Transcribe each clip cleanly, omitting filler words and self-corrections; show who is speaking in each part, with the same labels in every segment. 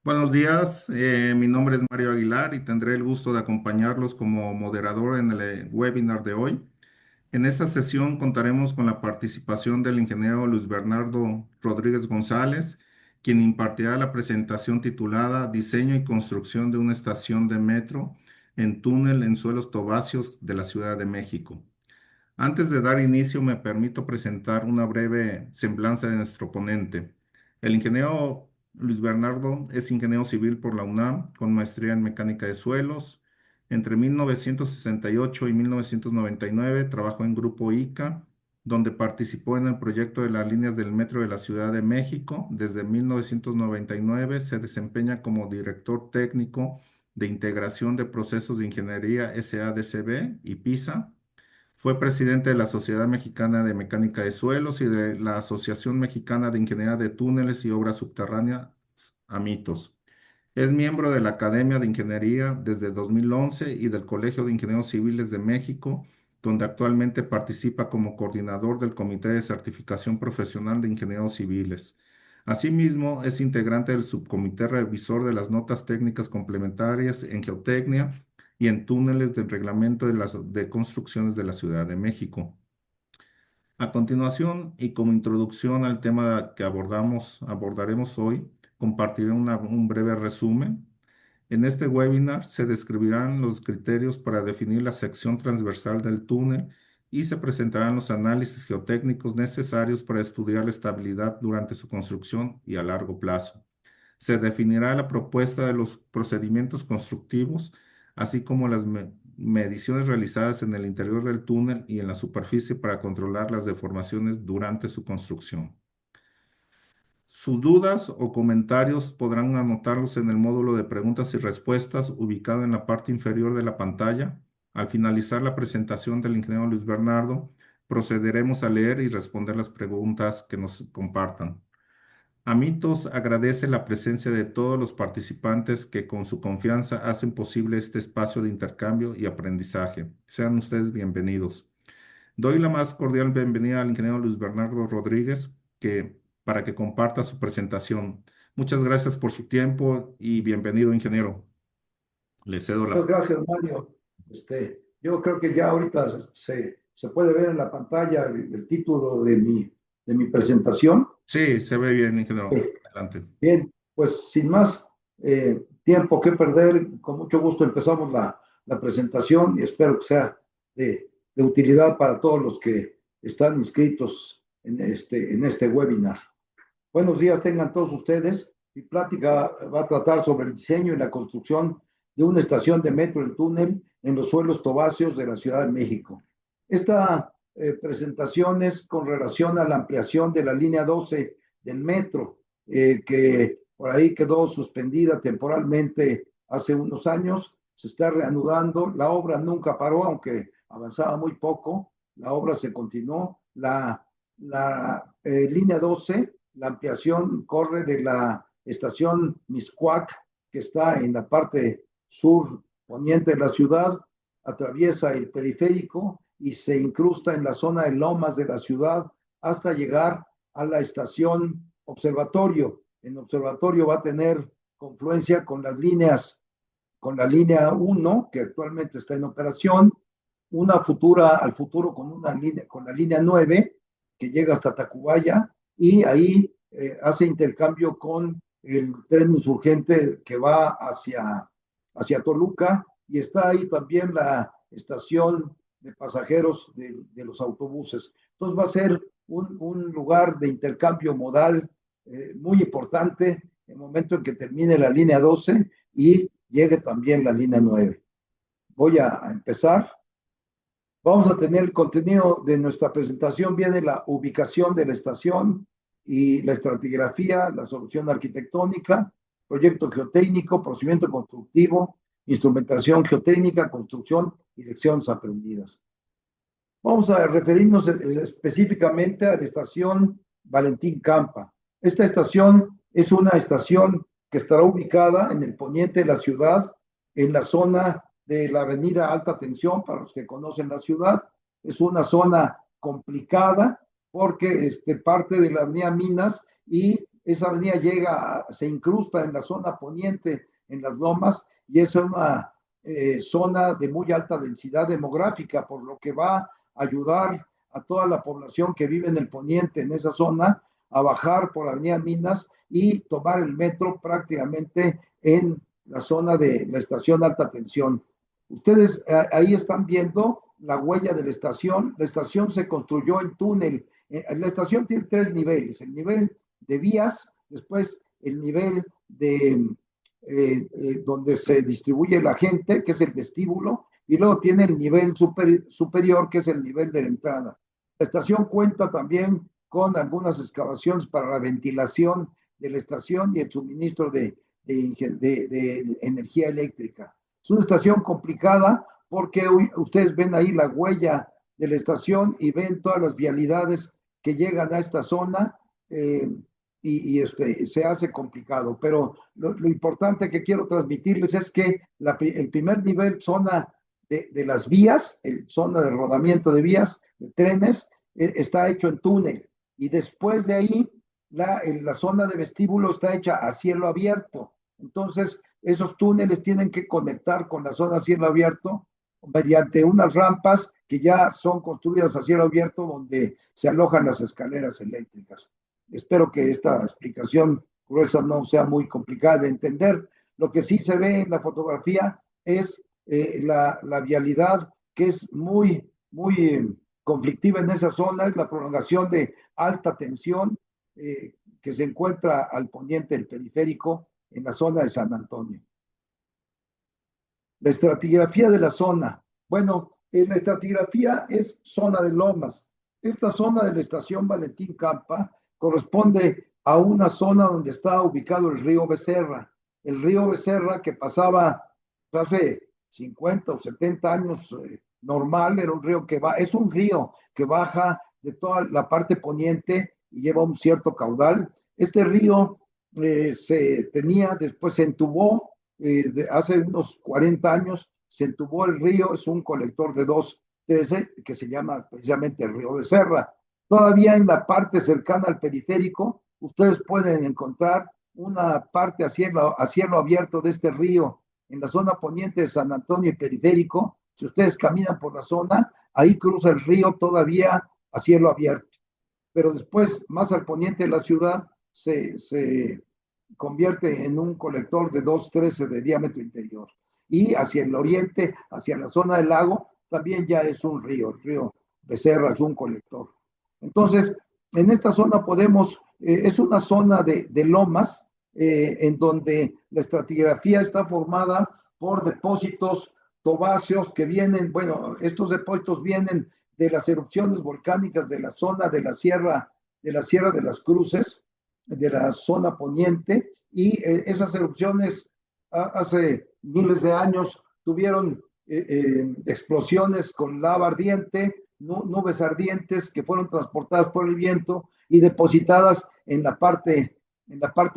Speaker 1: Buenos días, mi nombre es Mario Aguilar y tendré el gusto de acompañarlos como moderador en el webinar de hoy. En esta sesión contaremos con la participación del ingeniero Luis Bernardo Rodríguez González, quien impartirá la presentación titulada Diseño y construcción de una estación de metro en túnel en suelos tobacios de la Ciudad de México. Antes de dar inicio, me permito presentar una breve semblanza de nuestro ponente. El ingeniero Luis Bernardo es ingeniero civil por la UNAM, con maestría en mecánica de suelos. Entre 1968 y 1999 trabajó en Grupo ICA, donde participó en el proyecto de las líneas del metro de la Ciudad de México. Desde 1999 se desempeña como director técnico de integración de procesos de ingeniería SADCB y PISA. Fue presidente de la Sociedad Mexicana de Mecánica de Suelos y de la Asociación Mexicana de Ingeniería de Túneles y Obras Subterráneas, AMITOS. Es miembro de la Academia de Ingeniería desde 2011 y del Colegio de Ingenieros Civiles de México, donde actualmente participa como coordinador del Comité de Certificación Profesional de Ingenieros Civiles. Asimismo, es integrante del subcomité revisor de las notas técnicas complementarias en geotecnia y en túneles del reglamento de construcciones de la Ciudad de México. A continuación, y como introducción al tema que abordaremos hoy, compartiré un breve resumen. En este webinar se describirán los criterios para definir la sección transversal del túnel y se presentarán los análisis geotécnicos necesarios para estudiar la estabilidad durante su construcción y a largo plazo. Se definirá la propuesta de los procedimientos constructivos, así como las mediciones realizadas en el interior del túnel y en la superficie para controlar las deformaciones durante su construcción. Sus dudas o comentarios podrán anotarlos en el módulo de preguntas y respuestas ubicado en la parte inferior de la pantalla. Al finalizar la presentación del ingeniero Luis Bernardo, procederemos a leer y responder las preguntas que nos compartan. Amitos agradece la presencia de todos los participantes que con su confianza hacen posible este espacio de intercambio y aprendizaje. Sean ustedes bienvenidos. Doy la más cordial bienvenida al ingeniero Luis Bernardo Rodríguez para que comparta su presentación. Muchas gracias por su tiempo y bienvenido, ingeniero. Le cedo
Speaker 2: Muchas
Speaker 1: la...
Speaker 2: gracias, Mario. Yo creo que ya ahorita se puede ver en la pantalla el título de mi presentación.
Speaker 1: Sí, se ve bien, ingeniero.
Speaker 2: Eh,
Speaker 1: Adelante.
Speaker 2: Bien, pues sin más tiempo que perder, con mucho gusto empezamos la presentación y espero que sea de utilidad para todos los que están inscritos en este webinar. Buenos días, tengan todos ustedes. Mi plática va a tratar sobre el diseño y la construcción de una estación de metro en túnel en los suelos tobacios de la Ciudad de México. Esta presentación es con relación a la ampliación de la línea 12 del metro, que por ahí quedó suspendida temporalmente hace unos años. Se está reanudando. La obra nunca paró, aunque avanzaba muy poco. La obra se continuó. La línea 12, la ampliación corre de la estación Miscuac, que está en la parte sur poniente de la ciudad, atraviesa el periférico y se incrusta en la zona de lomas de la ciudad hasta llegar a la estación Observatorio. En Observatorio va a tener confluencia con las líneas, con la línea 1, que actualmente está en operación, una futura, al futuro con la línea 9, que llega hasta Tacubaya, y ahí hace intercambio con el tren insurgente que va hacia Toluca, y está ahí también la estación de pasajeros de los autobuses. Entonces va a ser un lugar de intercambio modal muy importante en el momento en que termine la línea 12 y llegue también la línea 9. Voy a empezar. Vamos a tener el contenido de nuestra presentación, viene la ubicación de la estación y la estratigrafía, la solución arquitectónica, proyecto geotécnico, procedimiento constructivo, instrumentación geotécnica, construcción y lecciones aprendidas. Vamos a referirnos específicamente a la estación Valentín Campa. Esta estación es una estación que estará ubicada en el poniente de la ciudad, en la zona de la avenida Alta Tensión, para los que conocen la ciudad. Es una zona complicada porque parte de la avenida Minas y esa avenida se incrusta en la zona poniente, en las lomas, y es una zona de muy alta densidad demográfica, por lo que va a ayudar a toda la población que vive en el poniente, en esa zona, a bajar por Avenida Minas y tomar el metro prácticamente en la zona de la estación alta tensión. Ustedes ahí están viendo la huella de la estación. La estación se construyó en túnel. La estación tiene tres niveles: el nivel de vías, después el nivel de donde se distribuye la gente, que es el vestíbulo, y luego tiene el nivel superior, que es el nivel de la entrada. La estación cuenta también con algunas excavaciones para la ventilación de la estación y el suministro de energía eléctrica. Es una estación complicada porque ustedes ven ahí la huella de la estación y ven todas las vialidades que llegan a esta zona, se hace complicado. Pero lo importante que quiero transmitirles es que el primer nivel, zona de las vías, zona de rodamiento de vías, de trenes, está hecho en túnel. Y después de ahí, la zona de vestíbulo está hecha a cielo abierto. Entonces, esos túneles tienen que conectar con la zona a cielo abierto mediante unas rampas que ya son construidas a cielo abierto, donde se alojan las escaleras eléctricas. Espero que esta explicación gruesa no sea muy complicada de entender. Lo que sí se ve en la fotografía es la vialidad, que es muy conflictiva en esa zona, es la prolongación de alta tensión que se encuentra al poniente del periférico, en la zona de San Antonio. La estratigrafía de la zona. Bueno, la estratigrafía es zona de lomas. Esta zona de la estación Valentín Campa corresponde a una zona donde está ubicado el río Becerra. El río Becerra, que pasaba hace 50 o 70 años, normal, era un río es un río que baja de toda la parte poniente y lleva un cierto caudal. Este río después se entubó, hace unos 40 años se entubó el río, es un colector de 213 que se llama precisamente el río Becerra. Todavía en la parte cercana al periférico, ustedes pueden encontrar una parte a cielo abierto de este río, en la zona poniente de San Antonio y periférico. Si ustedes caminan por la zona, ahí cruza el río todavía a cielo abierto. Pero después, más al poniente de la ciudad, se convierte en un colector de 213 de diámetro interior. Y hacia el oriente, hacia la zona del lago, también ya es un río. El río Becerra es un colector. Entonces, en esta zona es una zona de lomas, en donde la estratigrafía está formada por depósitos tobáceos que vienen, bueno, estos depósitos vienen de las erupciones volcánicas de la zona de la Sierra de las Cruces, de la zona poniente, y esas erupciones hace miles de años tuvieron explosiones con lava ardiente, nubes ardientes que fueron transportadas por el viento y depositadas en la parte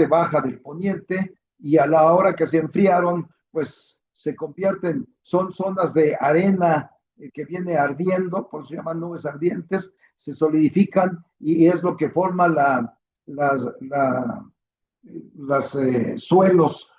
Speaker 2: baja del poniente, y a la hora que se enfriaron, pues son zonas de arena que viene ardiendo, por eso se llaman nubes ardientes, se solidifican y es lo que forma las suelos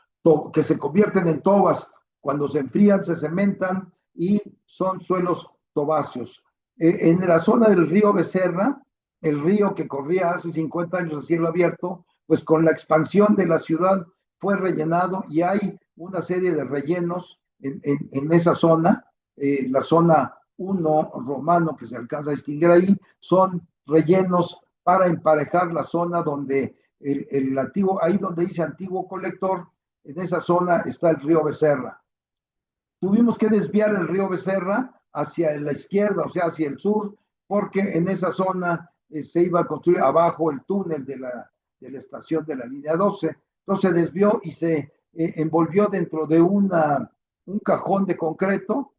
Speaker 2: que se convierten en tobas. Cuando se enfrían, se cementan y son suelos tobáceos. En la zona del río Becerra, el río que corría hace 50 años a cielo abierto, pues con la expansión de la ciudad fue rellenado, y hay una serie de rellenos en esa zona. La zona 1 romano que se alcanza a distinguir ahí son rellenos para emparejar la zona donde el antiguo, ahí donde dice antiguo colector, en esa zona está el río Becerra. Tuvimos que desviar el río Becerra hacia la izquierda, o sea, hacia el sur, porque en esa zona se iba a construir abajo el túnel de la estación de la línea 12. Entonces se desvió y se envolvió dentro de un cajón de concreto,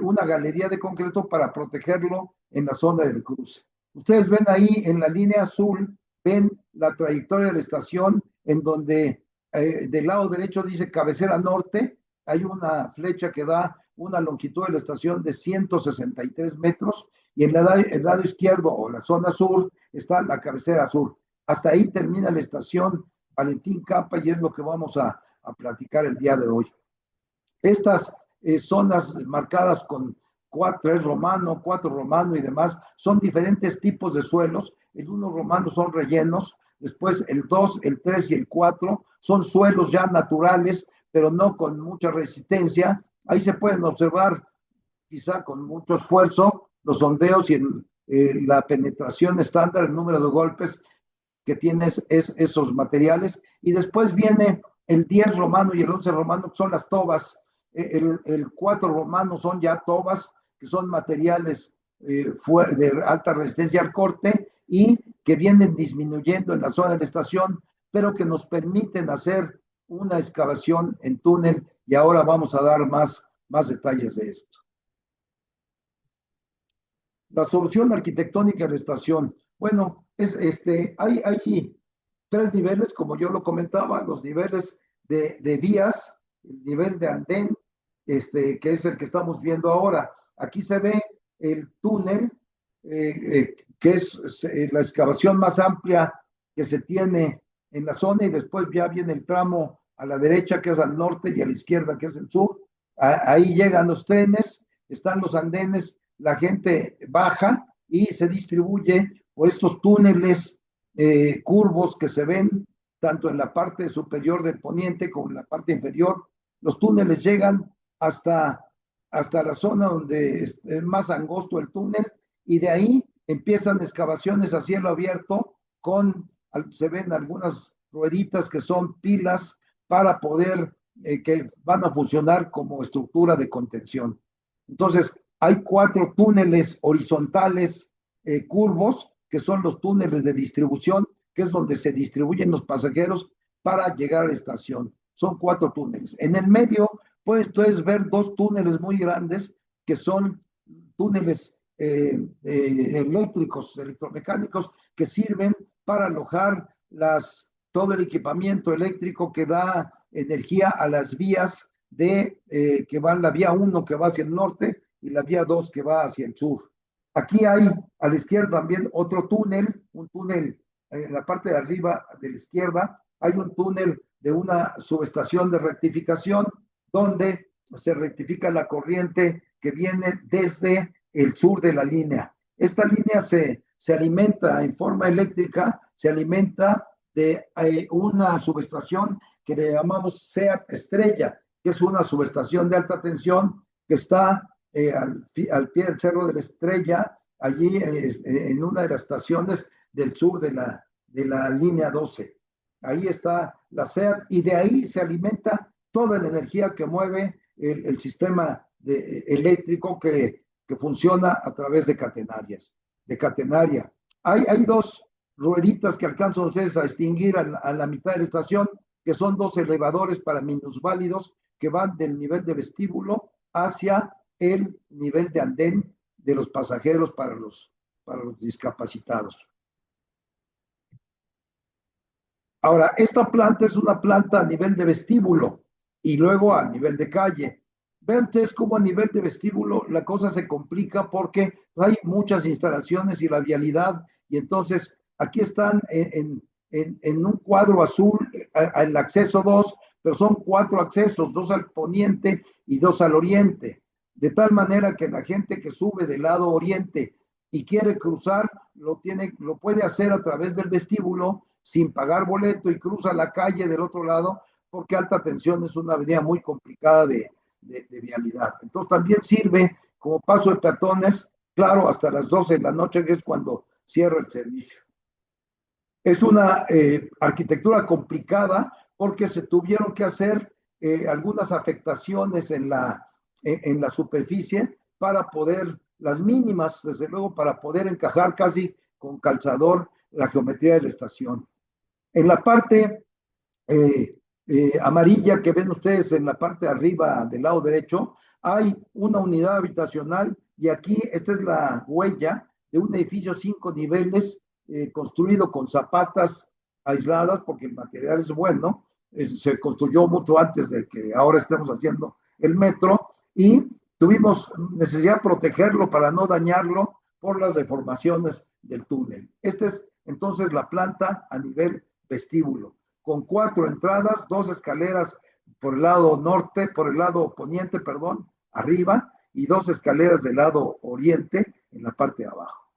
Speaker 2: una galería de concreto para protegerlo en la zona del cruce. Ustedes ven ahí en la línea azul, ven la trayectoria de la estación, en donde del lado derecho dice cabecera norte, hay una flecha que da una longitud de la estación de 163 metros, y en el lado izquierdo o la zona sur está la cabecera sur. Hasta ahí termina la estación Valentín Capa y es lo que vamos a platicar el día de hoy. Estas zonas marcadas con 3 romano, 4 romano y demás, son diferentes tipos de suelos. El 1 romano son rellenos, después el 2, el 3 y el 4 son suelos ya naturales, pero no con mucha resistencia. Ahí se pueden observar, quizá con mucho esfuerzo, los sondeos y la penetración estándar, el número de golpes que tienes esos materiales. Y después viene el 10 romano y el 11 romano, que son las tobas. El 4 romano son ya tobas, que son materiales de alta resistencia al corte y que vienen disminuyendo en la zona de la estación, pero que nos permiten hacer una excavación en túnel, y ahora vamos a dar más detalles de esto. La solución arquitectónica de la estación. Bueno, hay 3 niveles, como yo lo comentaba, los niveles de vías, el nivel de andén, que es el que estamos viendo ahora. Aquí se ve el túnel, que es la excavación más amplia que se tiene en la zona, y después ya viene el tramo a la derecha, que es al norte, y a la izquierda, que es el sur. Ahí llegan los trenes, están los andenes, la gente baja y se distribuye por estos túneles curvos que se ven tanto en la parte superior del poniente como en la parte inferior. Los túneles llegan hasta la zona donde es más angosto el túnel, y de ahí empiezan excavaciones a cielo abierto se ven algunas rueditas que son pilas para poder, que van a funcionar como estructura de contención. Entonces, hay 4 túneles horizontales curvos, que son los túneles de distribución, que es donde se distribuyen los pasajeros para llegar a la estación. Son 4 túneles. En el medio puedes ver 2 túneles muy grandes, que son túneles eléctricos, electromecánicos, que sirven para alojar todo el equipamiento eléctrico que da energía a las vías que van, la vía 1 que va hacia el norte y la vía 2 que va hacia el sur. Aquí hay a la izquierda también otro túnel, un túnel en la parte de arriba de la izquierda, hay un túnel de una subestación de rectificación donde se rectifica la corriente que viene desde el sur de la línea. Esta línea se alimenta en forma eléctrica, se alimenta de una subestación que le llamamos SEAT Estrella, que es una subestación de alta tensión que está al pie del Cerro de la Estrella, allí en una de las estaciones del sur de la línea 12. Ahí está la SEAT, y de ahí se alimenta toda la energía que mueve el sistema eléctrico que funciona a través de catenaria. Hay 2 rueditas que alcanzan ustedes a distinguir a la mitad de la estación, que son 2 elevadores para minusválidos que van del nivel de vestíbulo hacia el nivel de andén de los pasajeros para los discapacitados. Ahora, esta planta es una planta a nivel de vestíbulo y luego a nivel de calle. Vean ustedes cómo a nivel de vestíbulo la cosa se complica, porque hay muchas instalaciones y la vialidad, y entonces aquí están en un cuadro azul el acceso 2, pero son 4 accesos, 2 al poniente y 2 al oriente, de tal manera que la gente que sube del lado oriente y quiere cruzar, lo puede hacer a través del vestíbulo sin pagar boleto, y cruza la calle del otro lado, porque alta tensión es una avenida muy complicada de vialidad. Entonces también sirve como paso de peatones, claro, hasta las 12 de la noche, que es cuando cierra el servicio. Es una arquitectura complicada, porque se tuvieron que hacer algunas afectaciones en la superficie para poder, las mínimas, desde luego, para poder encajar casi con calzador la geometría de la estación. En la parte amarilla que ven ustedes en la parte de arriba del lado derecho, hay una unidad habitacional, y aquí esta es la huella de un edificio 5 niveles construido con zapatas aisladas, porque el material es bueno, se construyó mucho antes de que ahora estemos haciendo el metro, y tuvimos necesidad de protegerlo para no dañarlo por las deformaciones del túnel. Esta es entonces la planta a nivel vestíbulo, con 4 entradas, 2 escaleras por el lado norte, por el lado poniente, perdón, arriba, y 2 escaleras del lado oriente en la parte de abajo.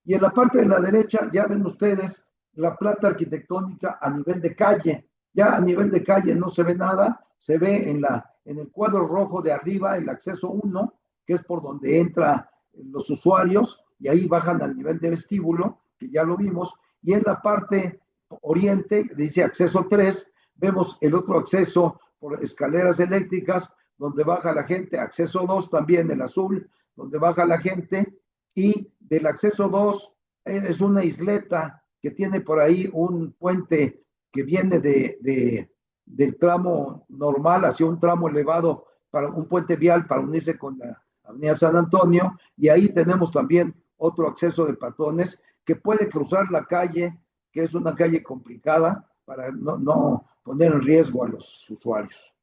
Speaker 2: Y en la parte de la derecha ya ven ustedes la planta arquitectónica a nivel de calle. Ya a nivel de calle no se ve nada, se ve en el cuadro rojo de arriba el acceso 1, que es por donde entran los usuarios, y ahí bajan al nivel de vestíbulo, que ya lo vimos, y en la parte oriente dice acceso 3, vemos el otro acceso por escaleras eléctricas, donde baja la gente, acceso 2 también el azul, donde baja la gente, y del acceso 2 es una isleta que tiene por ahí un puente que viene del tramo normal hacia un tramo elevado, para un puente vial para unirse con la Avenida San Antonio, y ahí tenemos también otro acceso de peatones que puede cruzar la calle, que es una calle complicada para no poner en riesgo a los usuarios.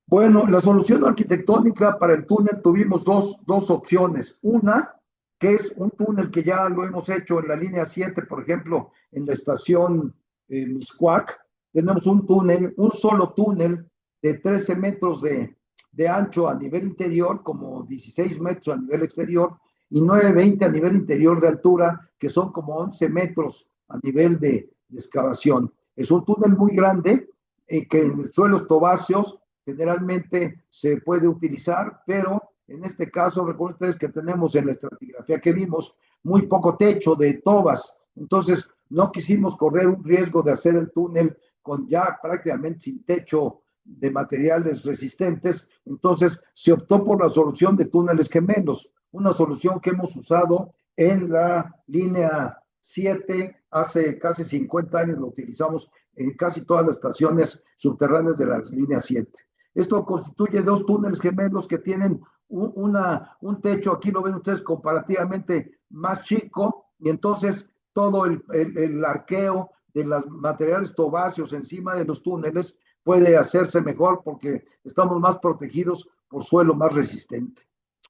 Speaker 2: Bueno, la solución arquitectónica para el túnel tuvimos dos opciones. Una, que es un túnel que ya lo hemos hecho en la línea 7, por ejemplo, en la estación Miscuac. Tenemos un túnel, un solo túnel de 13 metros de ancho a nivel interior, como 16 metros a nivel exterior, y 9,20 a nivel interior de altura, que son como 11 metros a nivel de excavación. Es un túnel muy grande, que en suelos tobáceos generalmente se puede utilizar, pero en este caso, recuerden ustedes que tenemos en la estratigrafía que vimos muy poco techo de tobas, entonces no quisimos correr un riesgo de hacer el túnel con ya prácticamente sin techo de materiales resistentes, entonces se optó por la solución de túneles gemelos, una solución que hemos usado en la línea 7, hace casi 50 años lo utilizamos en casi todas las estaciones subterráneas de la línea 7. Esto constituye 2 túneles gemelos que tienen un techo, aquí lo ven ustedes, comparativamente más chico, y entonces todo el arqueo de los materiales tobáceos encima de los túneles puede hacerse mejor porque estamos más protegidos por suelo más resistente.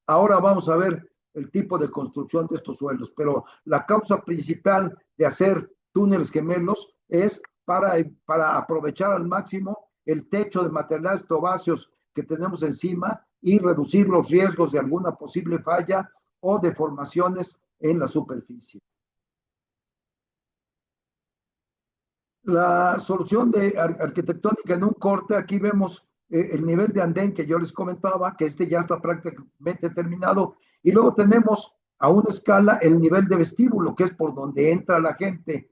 Speaker 2: Ahora vamos a ver el tipo de construcción de estos suelos, pero la causa principal de hacer túneles gemelos es para aprovechar al máximo el techo de materiales tobáceos que tenemos encima y reducir los riesgos de alguna posible falla o deformaciones en la superficie. La solución de arquitectónica en un corte, aquí vemos el nivel de andén que yo les comentaba, que ya está prácticamente terminado, y luego tenemos a una escala el nivel de vestíbulo, que es por donde entra la gente.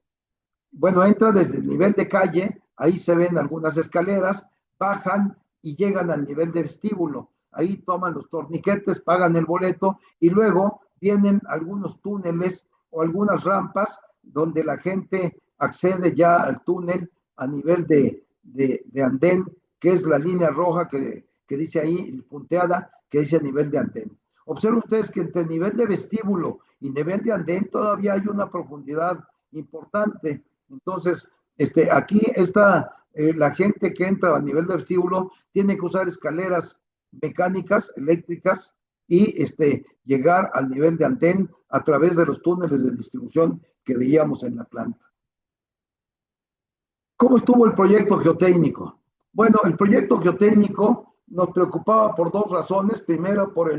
Speaker 2: Bueno, entra desde el nivel de calle, ahí se ven algunas escaleras, bajan y llegan al nivel de vestíbulo. Ahí toman los torniquetes, pagan el boleto y luego vienen algunos túneles o algunas rampas donde la gente accede ya al túnel a nivel de andén, que es la línea roja que dice ahí, punteada, que dice nivel de andén. Observen ustedes que entre nivel de vestíbulo y nivel de andén todavía hay una profundidad importante. Entonces, aquí está la gente que entra a nivel de vestíbulo, tiene que usar escaleras mecánicas, eléctricas, y llegar al nivel de andén a través de los túneles de distribución que veíamos en la planta. ¿Cómo estuvo el proyecto geotécnico? Bueno, el proyecto geotécnico nos preocupaba por 2 razones. Primero, por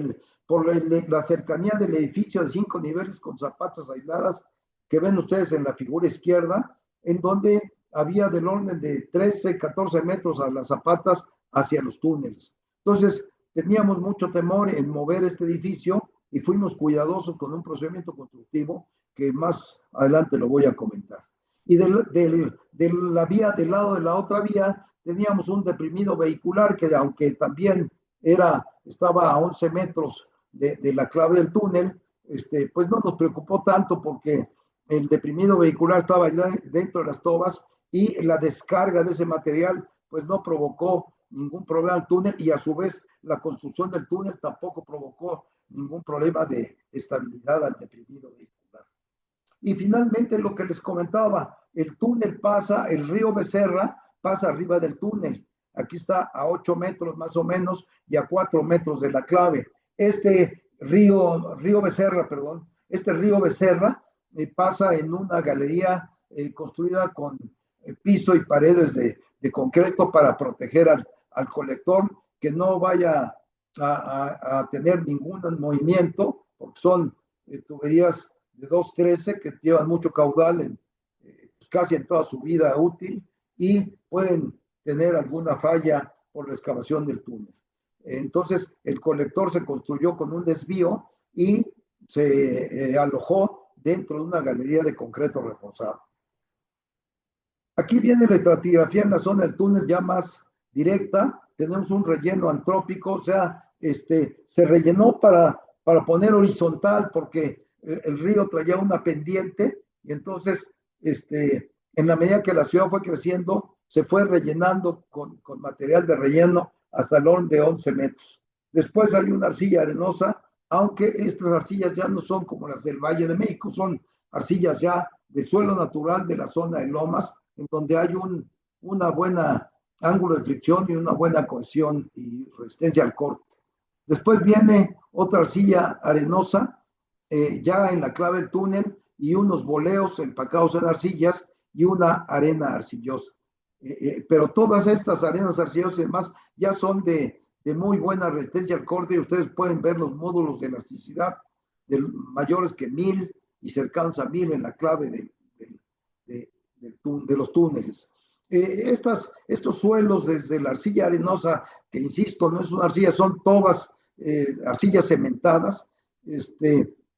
Speaker 2: la cercanía del edificio de 5 niveles con zapatas aisladas que ven ustedes en la figura izquierda, en donde había del orden de 13, 14 metros a las zapatas hacia los túneles. Entonces, teníamos mucho temor en mover este edificio y fuimos cuidadosos con un procedimiento constructivo que más adelante lo voy a comentar. Y de la vía, del lado de la otra vía, teníamos un deprimido vehicular que, aunque también estaba a 11 metros de la clave del túnel, pues no nos preocupó tanto porque el deprimido vehicular estaba dentro de las tobas y la descarga de ese material pues no provocó ningún problema al túnel, y a su vez la construcción del túnel tampoco provocó ningún problema de estabilidad al deprimido vehicular. Y finalmente lo que les comentaba, el túnel pasa, el río Becerra pasa arriba del túnel. Aquí está a 8 metros más o menos y a 4 metros de la clave. Río Becerra, perdón, Este río Becerra pasa en una galería construida con piso y paredes de concreto para proteger al colector, que no vaya a tener ningún movimiento, porque son tuberías de 213 que llevan mucho caudal casi en toda su vida útil y pueden tener alguna falla por la excavación del túnel. Entonces, el colector se construyó con un desvío y se alojó dentro de una galería de concreto reforzado. Aquí viene la estratigrafía en la zona del túnel ya más directa. Tenemos un relleno antrópico, o sea, se rellenó para poner horizontal porque el río traía una pendiente y entonces, en la medida que la ciudad fue creciendo, se fue rellenando con material de relleno hasta el de 11 metros. Después hay una arcilla arenosa, aunque estas arcillas ya no son como las del Valle de México, son arcillas ya de suelo natural de la zona de lomas, en donde hay una buena ángulo de fricción y una buena cohesión y resistencia al corte. Después viene otra arcilla arenosa, ya en la clave del túnel, y unos boleos empacados en arcillas y una arena arcillosa. Pero todas estas arenas arcillosas y demás ya son de muy buena resistencia al corte, y ustedes pueden ver los módulos de elasticidad mayores que 1000 y cercanos a 1000 en la clave de los túneles. Estos suelos desde la arcilla arenosa, que insisto, no es una arcilla, son tobas, arcillas cementadas,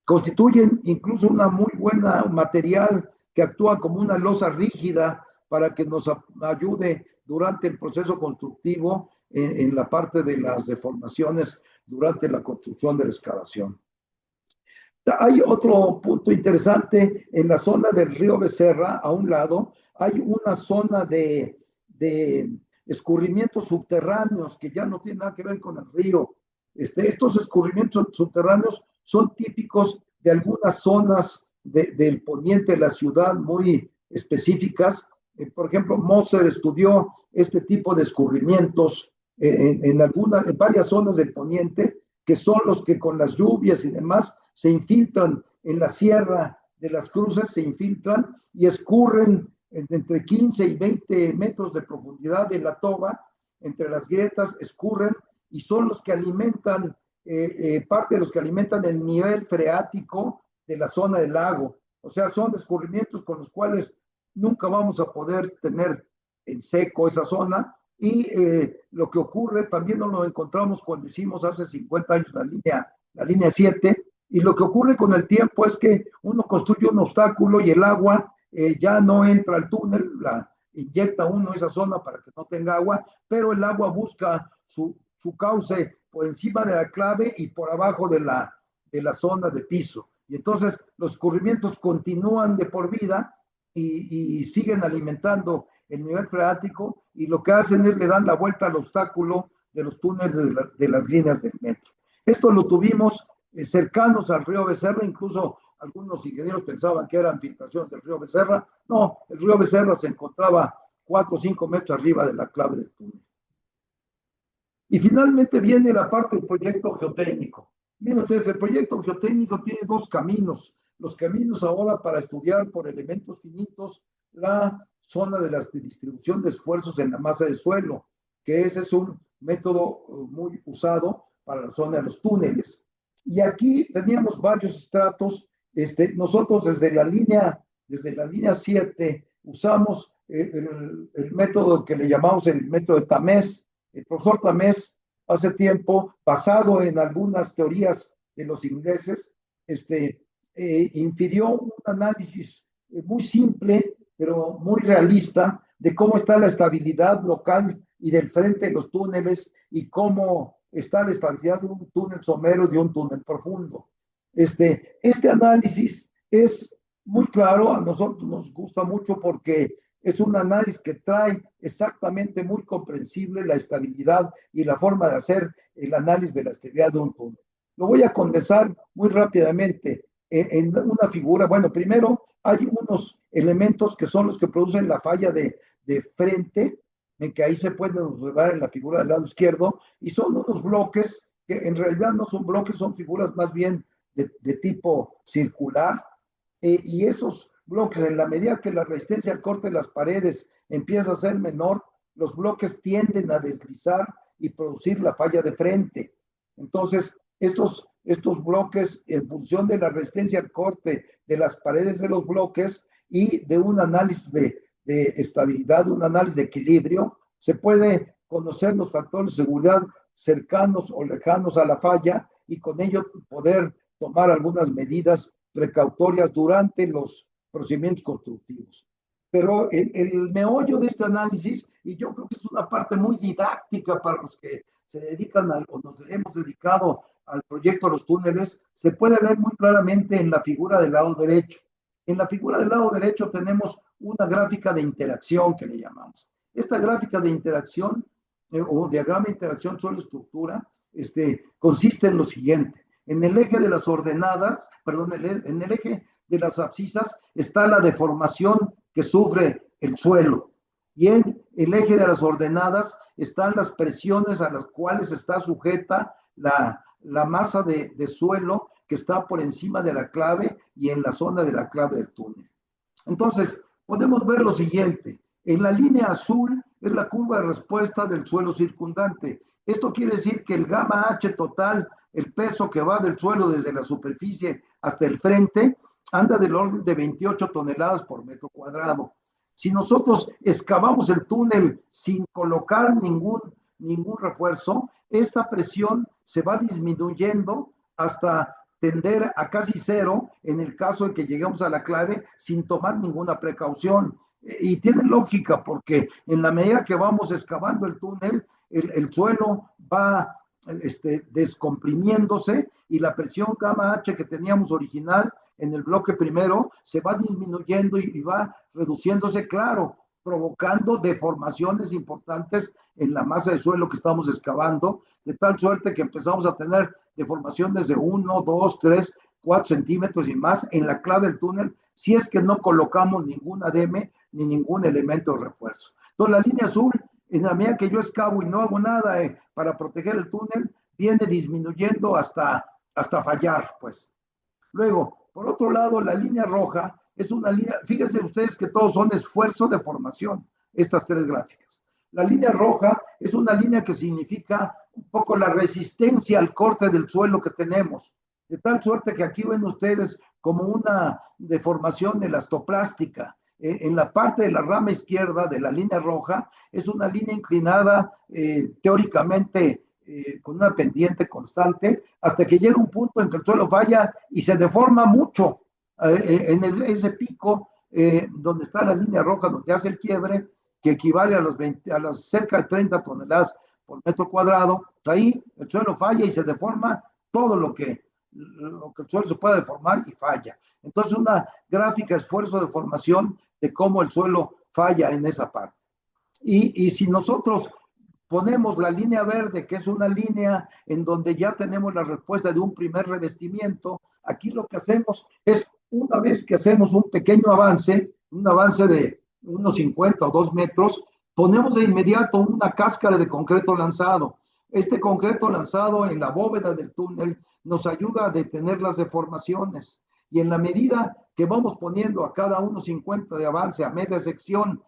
Speaker 2: constituyen incluso una muy buena material que actúa como una losa rígida para que nos ayude durante el proceso constructivo en la parte de las deformaciones durante la construcción de la excavación. Hay otro punto interesante en la zona del río Becerra, a un lado, hay una zona de escurrimientos subterráneos que ya no tienen nada que ver con el río. Estos escurrimientos subterráneos son típicos de algunas zonas del poniente de la ciudad muy específicas. Por ejemplo, Moser estudió este tipo de escurrimientos en varias zonas del poniente, que son los que con las lluvias y demás se infiltran en la sierra de las Cruces, se infiltran y escurren entre 15 y 20 metros de profundidad de la toba, entre las grietas, escurren y son los que alimentan, parte de los que alimentan el nivel freático de la zona del lago. O sea, son escurrimientos con los cuales nunca vamos a poder tener en seco esa zona. Y lo que ocurre, también nos lo encontramos cuando hicimos hace 50 años la línea 7, y lo que ocurre con el tiempo es que uno construye un obstáculo y el agua ya no entra al túnel, la inyecta uno esa zona para que no tenga agua, pero el agua busca su cauce por encima de la clave y por abajo de la zona de piso. Y entonces los escurrimientos continúan de por vida y siguen alimentando el nivel freático, y lo que hacen es le dan la vuelta al obstáculo de los túneles de las líneas del metro. Esto lo tuvimos cercanos al río Becerra, incluso algunos ingenieros pensaban que eran filtraciones del río Becerra. No, el río Becerra se encontraba 4 o 5 metros arriba de la clave del túnel. Y finalmente viene la parte del proyecto geotécnico. Miren ustedes, el proyecto geotécnico tiene dos caminos. Los caminos ahora para estudiar por elementos finitos la zona de la distribución de esfuerzos en la masa de suelo, que ese es un método muy usado para la zona de los túneles. Y aquí teníamos varios estratos. Nosotros desde la línea 7 usamos el método que le llamamos el método de Tamés. El profesor Tamés hace tiempo, basado en algunas teorías de los ingleses, infirió un análisis muy simple, pero muy realista, de cómo está la estabilidad local y del frente de los túneles y cómo está la estabilidad de un túnel somero y de un túnel profundo. Este análisis es muy claro, a nosotros nos gusta mucho porque es un análisis que trae exactamente muy comprensible la estabilidad y la forma de hacer el análisis de la estabilidad de un túnel. Lo voy a condensar muy rápidamente en una figura. Bueno, primero hay unos elementos que son los que producen la falla de frente, en que ahí se pueden observar en la figura del lado izquierdo, y son unos bloques que en realidad no son bloques, son figuras más bien de tipo circular, y esos bloques, en la medida que la resistencia al corte de las paredes empieza a ser menor, los bloques tienden a deslizar y producir la falla de frente. Entonces, estos bloques, en función de la resistencia al corte de las paredes de los bloques y de un análisis de estabilidad, un análisis de equilibrio, se puede conocer los factores de seguridad cercanos o lejanos a la falla y con ello poder tomar algunas medidas precautorias durante los procedimientos constructivos. Pero el meollo de este análisis, y yo creo que es una parte muy didáctica para los que se dedican o nos hemos dedicado al proyecto de los túneles, se puede ver muy claramente en la figura del lado derecho. En la figura del lado derecho tenemos una gráfica de interacción que le llamamos. Esta gráfica de interacción o diagrama de interacción suelo-estructura consiste en lo siguiente. En el eje de las ordenadas, perdón, en el eje de las abscisas está la deformación que sufre el suelo. Y en el eje de las ordenadas están las presiones a las cuales está sujeta la masa de suelo que está por encima de la clave y en la zona de la clave del túnel. Entonces, podemos ver lo siguiente. En la línea azul es la curva de respuesta del suelo circundante. Esto quiere decir que el gamma H total, el peso que va del suelo desde la superficie hasta el frente, anda del orden de 28 toneladas por metro cuadrado. Si nosotros excavamos el túnel sin colocar ningún refuerzo, esta presión se va disminuyendo hasta tender a casi cero en el caso de que lleguemos a la clave sin tomar ninguna precaución. Y tiene lógica porque en la medida que vamos excavando el túnel, el suelo va descomprimiéndose y la presión gamma H que teníamos original en el bloque primero se va disminuyendo y va reduciéndose, claro, provocando deformaciones importantes en la masa de suelo que estamos excavando, de tal suerte que empezamos a tener deformaciones de 1, 2, 3, 4 centímetros y más en la clave del túnel, si es que no colocamos ningún ADM ni ningún elemento de refuerzo. Entonces, la línea azul, en la medida que yo excavo y no hago nada para proteger el túnel, viene disminuyendo hasta fallar, pues. Luego, por otro lado, la línea roja es una línea, fíjense ustedes que todos son esfuerzo de formación, estas tres gráficas. La línea roja es una línea que significa un poco la resistencia al corte del suelo que tenemos, de tal suerte que aquí ven ustedes como una deformación elastoplástica. En la parte de la rama izquierda de la línea roja es una línea inclinada teóricamente con una pendiente constante hasta que llega un punto en que el suelo falla y se deforma mucho en ese pico donde está la línea roja, donde hace el quiebre, que equivale a las cerca de 30 toneladas por metro cuadrado. Ahí el suelo falla y se deforma todo lo que el suelo se puede deformar y falla. Entonces, una gráfica esfuerzo de formación de cómo el suelo falla en esa parte. Y si nosotros ponemos la línea verde, que es una línea en donde ya tenemos la respuesta de un primer revestimiento, aquí lo que hacemos es, una vez que hacemos un pequeño avance, un avance de unos 50 o 2 metros, ponemos de inmediato una cáscara de concreto lanzado. Este concreto lanzado en la bóveda del túnel nos ayuda a detener las deformaciones. Y en la medida que vamos poniendo a cada 1,50 de avance a media sección,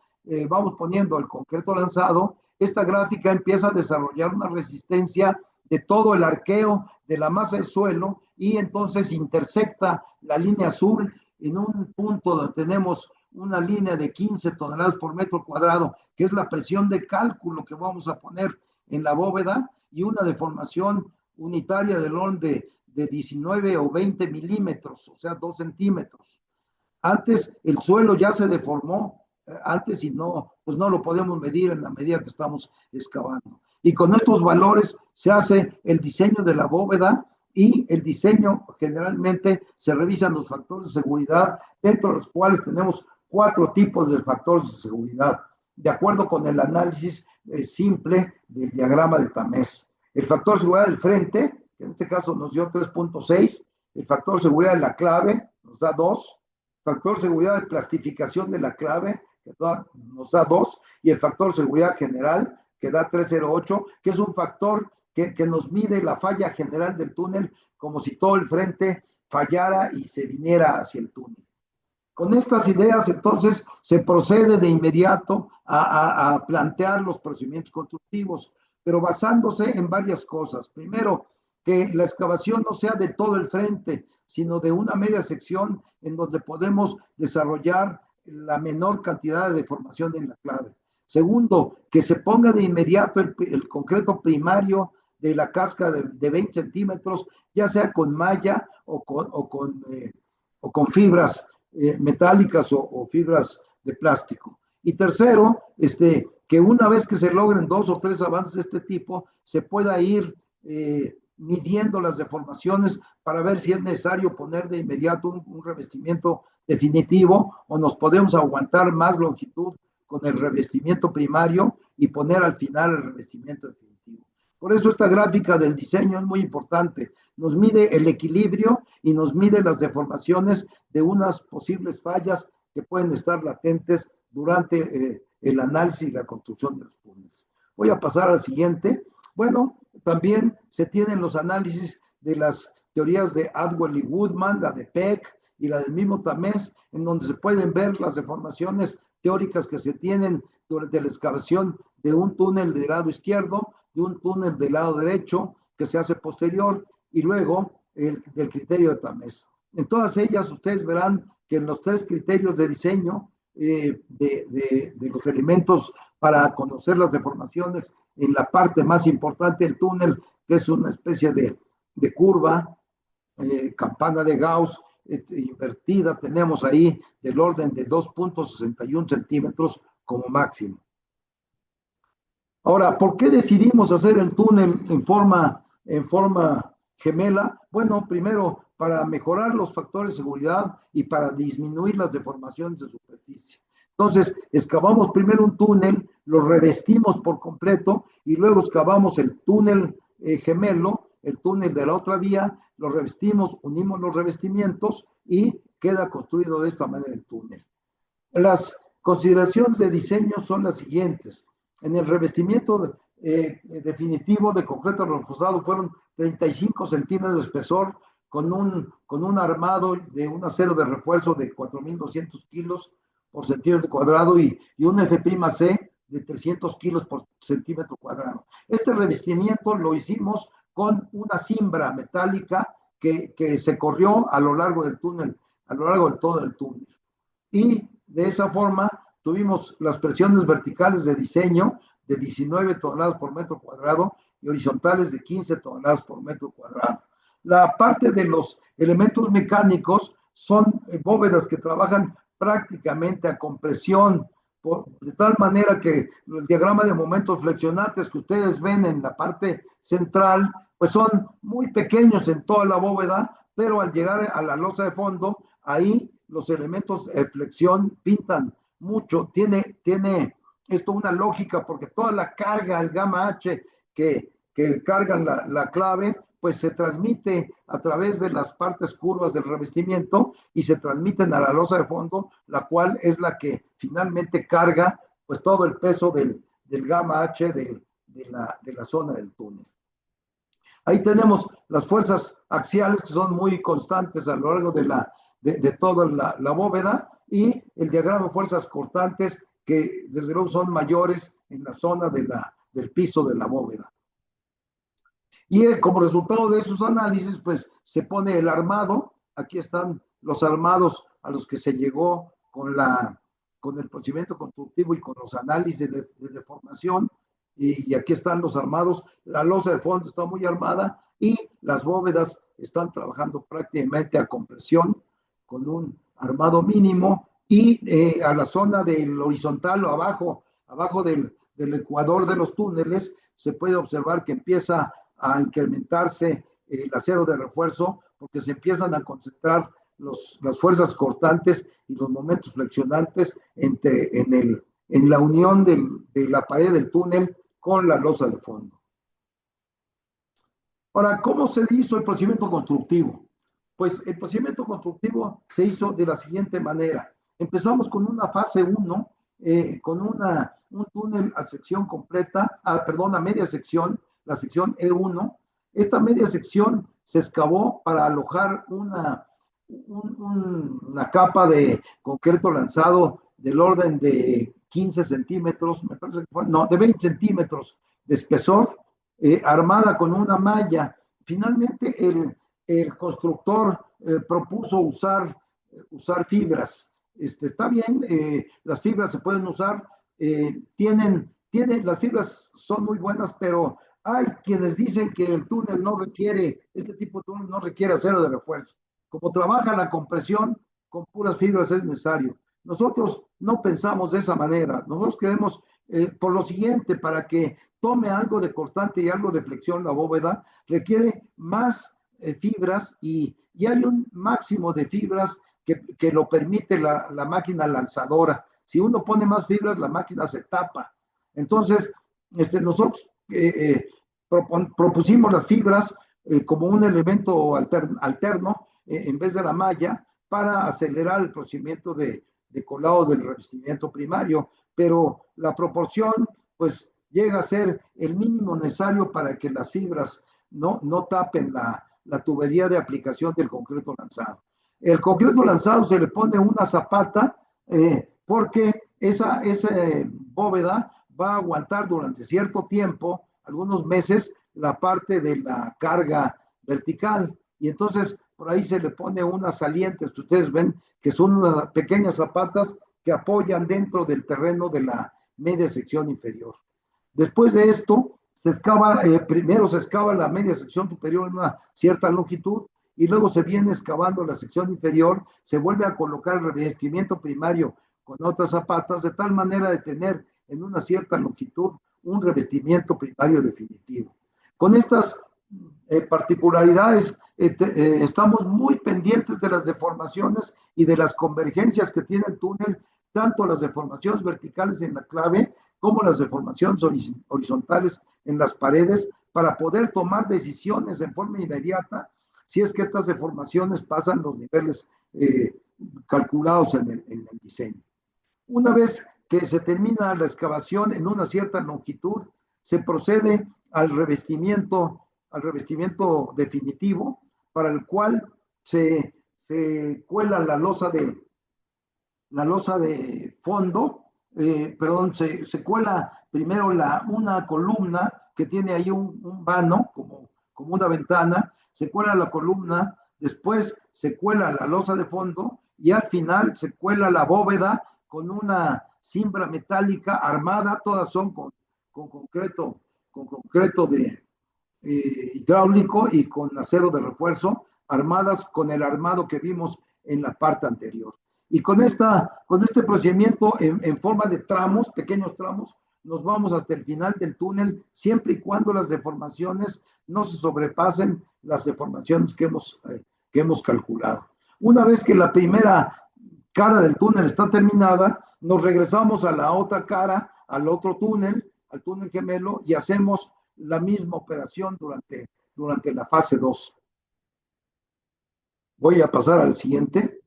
Speaker 2: vamos poniendo el concreto lanzado, esta gráfica empieza a desarrollar una resistencia de todo el arqueo de la masa del suelo y entonces intersecta la línea azul en un punto donde tenemos una línea de 15 toneladas por metro cuadrado, que es la presión de cálculo que vamos a poner en la bóveda, y una deformación unitaria del orden de 19 o 20 milímetros, o sea, 2 centímetros. Antes el suelo ya se deformó, antes y no, pues no lo podemos medir en la medida que estamos excavando. Y con estos valores se hace el diseño de la bóveda y el diseño generalmente se revisan los factores de seguridad, dentro de los cuales tenemos 4 tipos de factores de seguridad, de acuerdo con el análisis simple del diagrama de Tamés. El factor de seguridad del frente, que en este caso nos dio 3.6, el factor de seguridad de la clave nos da 2, factor de seguridad de plastificación de la clave, que nos da 2, y el factor de seguridad general, que da 308, que es un factor que nos mide la falla general del túnel, como si todo el frente fallara y se viniera hacia el túnel. Con estas ideas, entonces, se procede de inmediato a plantear los procedimientos constructivos, pero basándose en varias cosas. Primero, que la excavación no sea de todo el frente, sino de una media sección en donde podemos desarrollar la menor cantidad de deformación en la clave. Segundo, que se ponga de inmediato el concreto primario de la casca de 20 centímetros, ya sea con malla o con fibras metálicas o fibras de plástico. Y tercero, que una vez que se logren 2 o 3 avances de este tipo, se pueda ir midiendo las deformaciones para ver si es necesario poner de inmediato un revestimiento definitivo o nos podemos aguantar más longitud con el revestimiento primario y poner al final el revestimiento definitivo. Por eso esta gráfica del diseño es muy importante. Nos mide el equilibrio y nos mide las deformaciones de unas posibles fallas que pueden estar latentes durante el análisis y la construcción de los túneles. Voy a pasar al siguiente. Bueno, también se tienen los análisis de las teorías de Atwell y Woodman, la de Peck y la del mismo Tamés, en donde se pueden ver las deformaciones teóricas que se tienen durante la excavación de un túnel del lado izquierdo, de un túnel del lado derecho que se hace posterior y luego del criterio de Tamés. En todas ellas ustedes verán que en los 3 criterios de diseño de los elementos para conocer las deformaciones en la parte más importante del túnel, que es una especie de curva, campana de Gauss invertida, tenemos ahí del orden de 2.61 centímetros como máximo. Ahora, ¿por qué decidimos hacer el túnel en forma gemela? Bueno, primero, para mejorar los factores de seguridad y para disminuir las deformaciones de superficie. Entonces, excavamos primero un túnel, lo revestimos por completo y luego excavamos el túnel gemelo, el túnel de la otra vía, lo revestimos, unimos los revestimientos y queda construido de esta manera el túnel. Las consideraciones de diseño son las siguientes. En el revestimiento definitivo de concreto reforzado fueron 35 centímetros de espesor con un armado de un acero de refuerzo de 4.200 kilos por centímetro cuadrado y un F'C de 300 kilos por centímetro cuadrado. Este revestimiento lo hicimos con una cimbra metálica que se corrió a lo largo del túnel, a lo largo de todo el túnel. Y de esa forma tuvimos las presiones verticales de diseño de 19 toneladas por metro cuadrado y horizontales de 15 toneladas por metro cuadrado. La parte de los elementos mecánicos son bóvedas que trabajan prácticamente a compresión, de tal manera que el diagrama de momentos flexionantes que ustedes ven en la parte central, pues son muy pequeños en toda la bóveda, pero al llegar a la losa de fondo, ahí los elementos de flexión pintan mucho. Tiene esto una lógica porque toda la carga, el gamma H que cargan la clave, pues se transmite a través de las partes curvas del revestimiento y se transmiten a la losa de fondo, la cual es la que finalmente carga pues todo el peso del gamma H de la zona del túnel. Ahí tenemos las fuerzas axiales que son muy constantes a lo largo de toda la bóveda y el diagrama de fuerzas cortantes que desde luego son mayores en la zona del piso de la bóveda. Y como resultado de esos análisis, pues se pone el armado. Aquí están los armados a los que se llegó con el procedimiento constructivo y con los análisis de deformación. Y aquí están los armados. La losa de fondo está muy armada y las bóvedas están trabajando prácticamente a compresión con un armado mínimo. Y a la zona del horizontal o abajo del ecuador de los túneles, se puede observar que empieza a incrementarse el acero de refuerzo porque se empiezan a concentrar las fuerzas cortantes y los momentos flexionantes en la unión de la pared del túnel con la losa de fondo. Ahora, ¿cómo se hizo el procedimiento constructivo? Pues el procedimiento constructivo se hizo de la siguiente manera. Empezamos con una fase 1, con un túnel a sección completa, a media sección, la sección E1. Esta media sección se excavó para alojar una capa de concreto lanzado del orden de 15 centímetros, me parece que fue, no, de 20 centímetros de espesor, armada con una malla. Finalmente el constructor propuso usar fibras. Está bien, las fibras se pueden usar, las fibras son muy buenas, pero hay quienes dicen que el túnel no requiere, este tipo de túnel no requiere acero de refuerzo. Como trabaja la compresión, con puras fibras es necesario. Nosotros no pensamos de esa manera. Nosotros queremos, por lo siguiente, para que tome algo de cortante y algo de flexión la bóveda, requiere más fibras y hay un máximo de fibras que lo permite la máquina lanzadora. Si uno pone más fibras, la máquina se tapa. Entonces, nosotros propusimos las fibras como un elemento alterno en vez de la malla para acelerar el procedimiento de colado del revestimiento primario, pero la proporción pues llega a ser el mínimo necesario para que las fibras no tapen la tubería de aplicación del concreto lanzado. El concreto lanzado se le pone una zapata porque esa bóveda va a aguantar durante cierto tiempo, algunos meses, la parte de la carga vertical. Y entonces por ahí se le pone unas salientes que ustedes ven que son unas pequeñas zapatas que apoyan dentro del terreno de la media sección inferior. Después de esto, primero se excava la media sección superior en una cierta longitud y luego se viene excavando la sección inferior, se vuelve a colocar el revestimiento primario con otras zapatas de tal manera de tener en una cierta longitud un revestimiento primario definitivo. Con estas particularidades estamos muy pendientes de las deformaciones y de las convergencias que tiene el túnel, tanto las deformaciones verticales en la clave como las deformaciones horizontales en las paredes, para poder tomar decisiones en forma inmediata si es que estas deformaciones pasan los niveles calculados en el diseño. Una vez que se termina la excavación en una cierta longitud, se procede al revestimiento definitivo, para el cual se cuela la losa de fondo, se cuela primero una columna que tiene ahí un vano, como una ventana, se cuela la columna, después se cuela la losa de fondo y al final se cuela la bóveda con una cimbra metálica armada, todas son con concreto hidráulico y con acero de refuerzo, armadas con el armado que vimos en la parte anterior. Y con este procedimiento en forma de tramos, pequeños tramos, nos vamos hasta el final del túnel, siempre y cuando las deformaciones no se sobrepasen las deformaciones que hemos calculado. Una vez que la primera cara del túnel está terminada, nos regresamos a la otra cara, al otro túnel, al túnel gemelo, y hacemos la misma operación durante la fase 2. Voy a pasar al siguiente.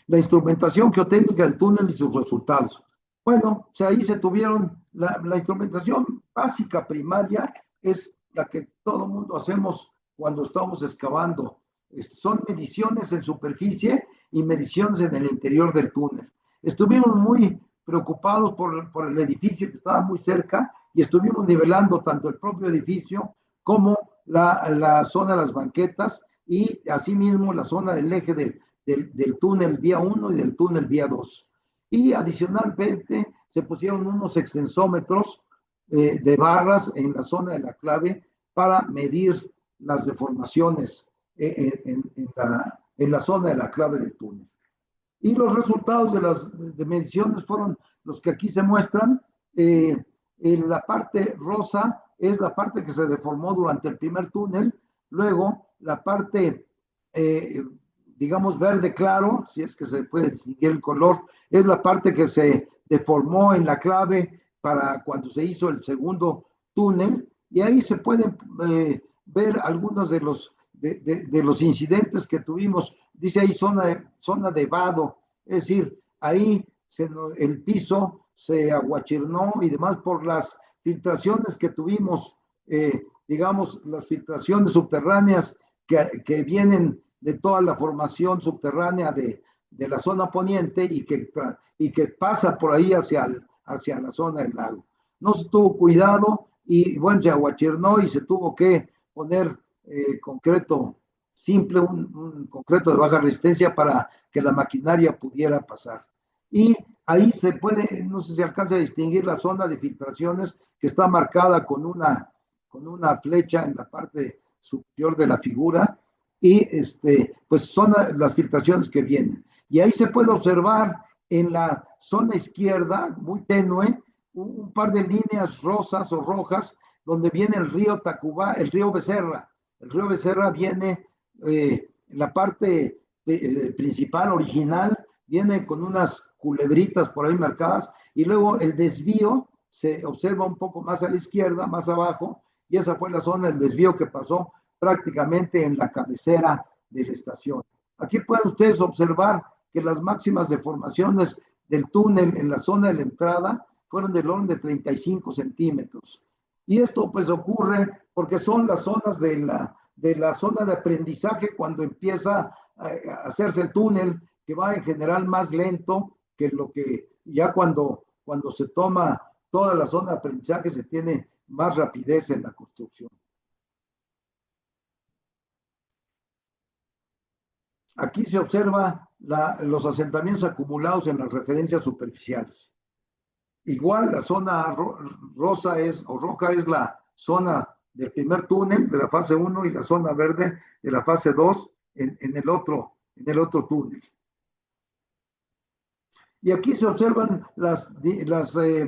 Speaker 2: La instrumentación geotécnica del túnel y sus resultados. Bueno, ahí se tuvieron la instrumentación básica primaria, es la que todo mundo hacemos cuando estamos excavando. Son mediciones en superficie y mediciones en el interior del túnel. Estuvimos muy preocupados por el edificio que estaba muy cerca y estuvimos nivelando tanto el propio edificio como la zona de las banquetas y asimismo la zona del eje del túnel vía 1 y del túnel vía 2. Y adicionalmente se pusieron unos extensómetros de barras en la zona de la clave para medir las deformaciones en la zona de la clave del túnel. Y los resultados de las mediciones fueron los que aquí se muestran. En la parte rosa es la parte que se deformó durante el primer túnel, luego la parte digamos verde claro, si es que se puede distinguir el color, es la parte que se deformó en la clave para cuando se hizo el segundo túnel, y ahí se pueden ver algunos de los incidentes que tuvimos. Dice ahí zona de vado, es decir, ahí el piso se aguachirnó y demás por las filtraciones que tuvimos, digamos, las filtraciones subterráneas que vienen de toda la formación subterránea de la zona poniente y que pasa por ahí hacia la zona del lago. No se tuvo cuidado y bueno, se aguachernó y se tuvo que poner concreto simple, un concreto de baja resistencia para que la maquinaria pudiera pasar. Y ahí se puede, no sé si alcanza a distinguir la zona de filtraciones que está marcada con una flecha en la parte superior de la figura y pues son las filtraciones que vienen. Y ahí se puede observar en la zona izquierda, muy tenue, un par de líneas rosas o rojas donde viene el río Tacubá, el río Becerra. El río Becerra viene, la parte principal, original, viene con unas culebritas por ahí marcadas y luego el desvío se observa un poco más a la izquierda, más abajo, y esa fue la zona del desvío que pasó prácticamente en la cabecera de la estación. Aquí pueden ustedes observar que las máximas deformaciones del túnel en la zona de la entrada fueron del orden de 35 centímetros. Y esto pues ocurre porque son las zonas de la zona de aprendizaje cuando empieza a hacerse el túnel, que va en general más lento que lo que ya cuando se toma toda la zona de aprendizaje se tiene más rapidez en la construcción. Aquí se observa los asentamientos acumulados en las referencias superficiales. Igual la zona rosa o roja es la zona del primer túnel de la fase 1 y la zona verde de la fase 2 en el otro túnel. Y aquí se observan las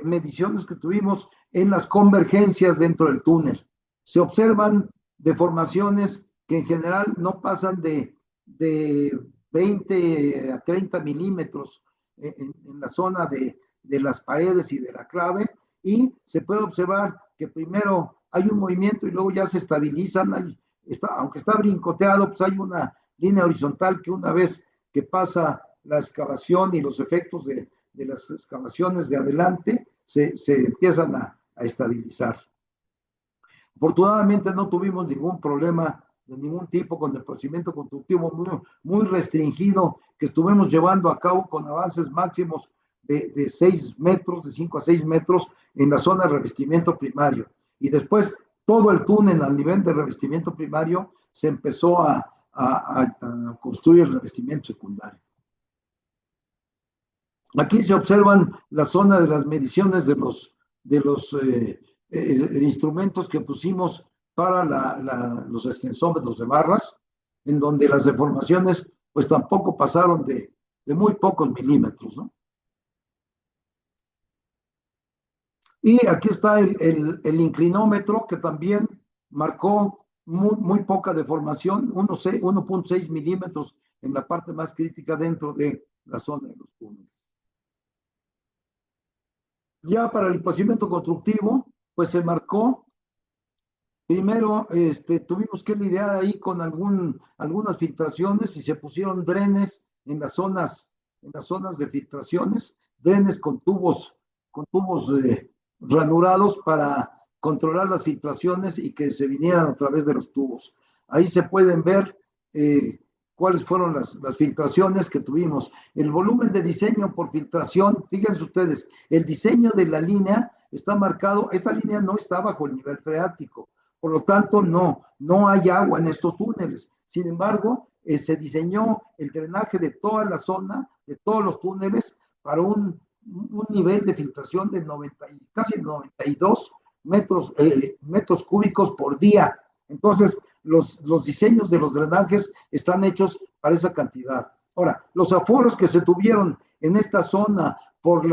Speaker 2: mediciones que tuvimos en las convergencias dentro del túnel. Se observan deformaciones que en general no pasan de 20 a 30 milímetros en la zona de las paredes y de la clave, y se puede observar que primero hay un movimiento y luego ya se estabilizan, aunque está brincoteado, pues hay una línea horizontal que una vez que pasa la excavación y los efectos de las excavaciones de adelante se empiezan a estabilizar. Afortunadamente no tuvimos ningún problema de ningún tipo con el procedimiento constructivo muy restringido que estuvimos llevando a cabo con avances máximos de 6 metros, de 5 a 6 metros en la zona de revestimiento primario. Y después todo el túnel al nivel de revestimiento primario se empezó a construir el revestimiento secundario. Aquí se observan la zona de las mediciones de los instrumentos que pusimos para los extensómetros de barras, en donde las deformaciones pues tampoco pasaron de muy pocos milímetros, ¿no? Y aquí está el inclinómetro que también marcó muy poca deformación, 1.6 milímetros en la parte más crítica dentro de la zona de los túneles. Ya para el procedimiento constructivo, pues se marcó, primero tuvimos que lidiar ahí con algunas filtraciones y se pusieron drenes en las zonas de filtraciones, drenes con tubos ranurados para controlar las filtraciones y que se vinieran a través de los tubos. Ahí se pueden ver cuáles fueron las filtraciones que tuvimos. El volumen de diseño por filtración, fíjense ustedes, el diseño de la línea está marcado, esta línea no está bajo el nivel freático, por lo tanto no hay agua en estos túneles. Sin embargo, se diseñó el drenaje de toda la zona, de todos los túneles, para un nivel de filtración de casi 92 metros cúbicos por día. Entonces, los diseños de los drenajes están hechos para esa cantidad. Ahora, los aforos que se tuvieron en esta zona por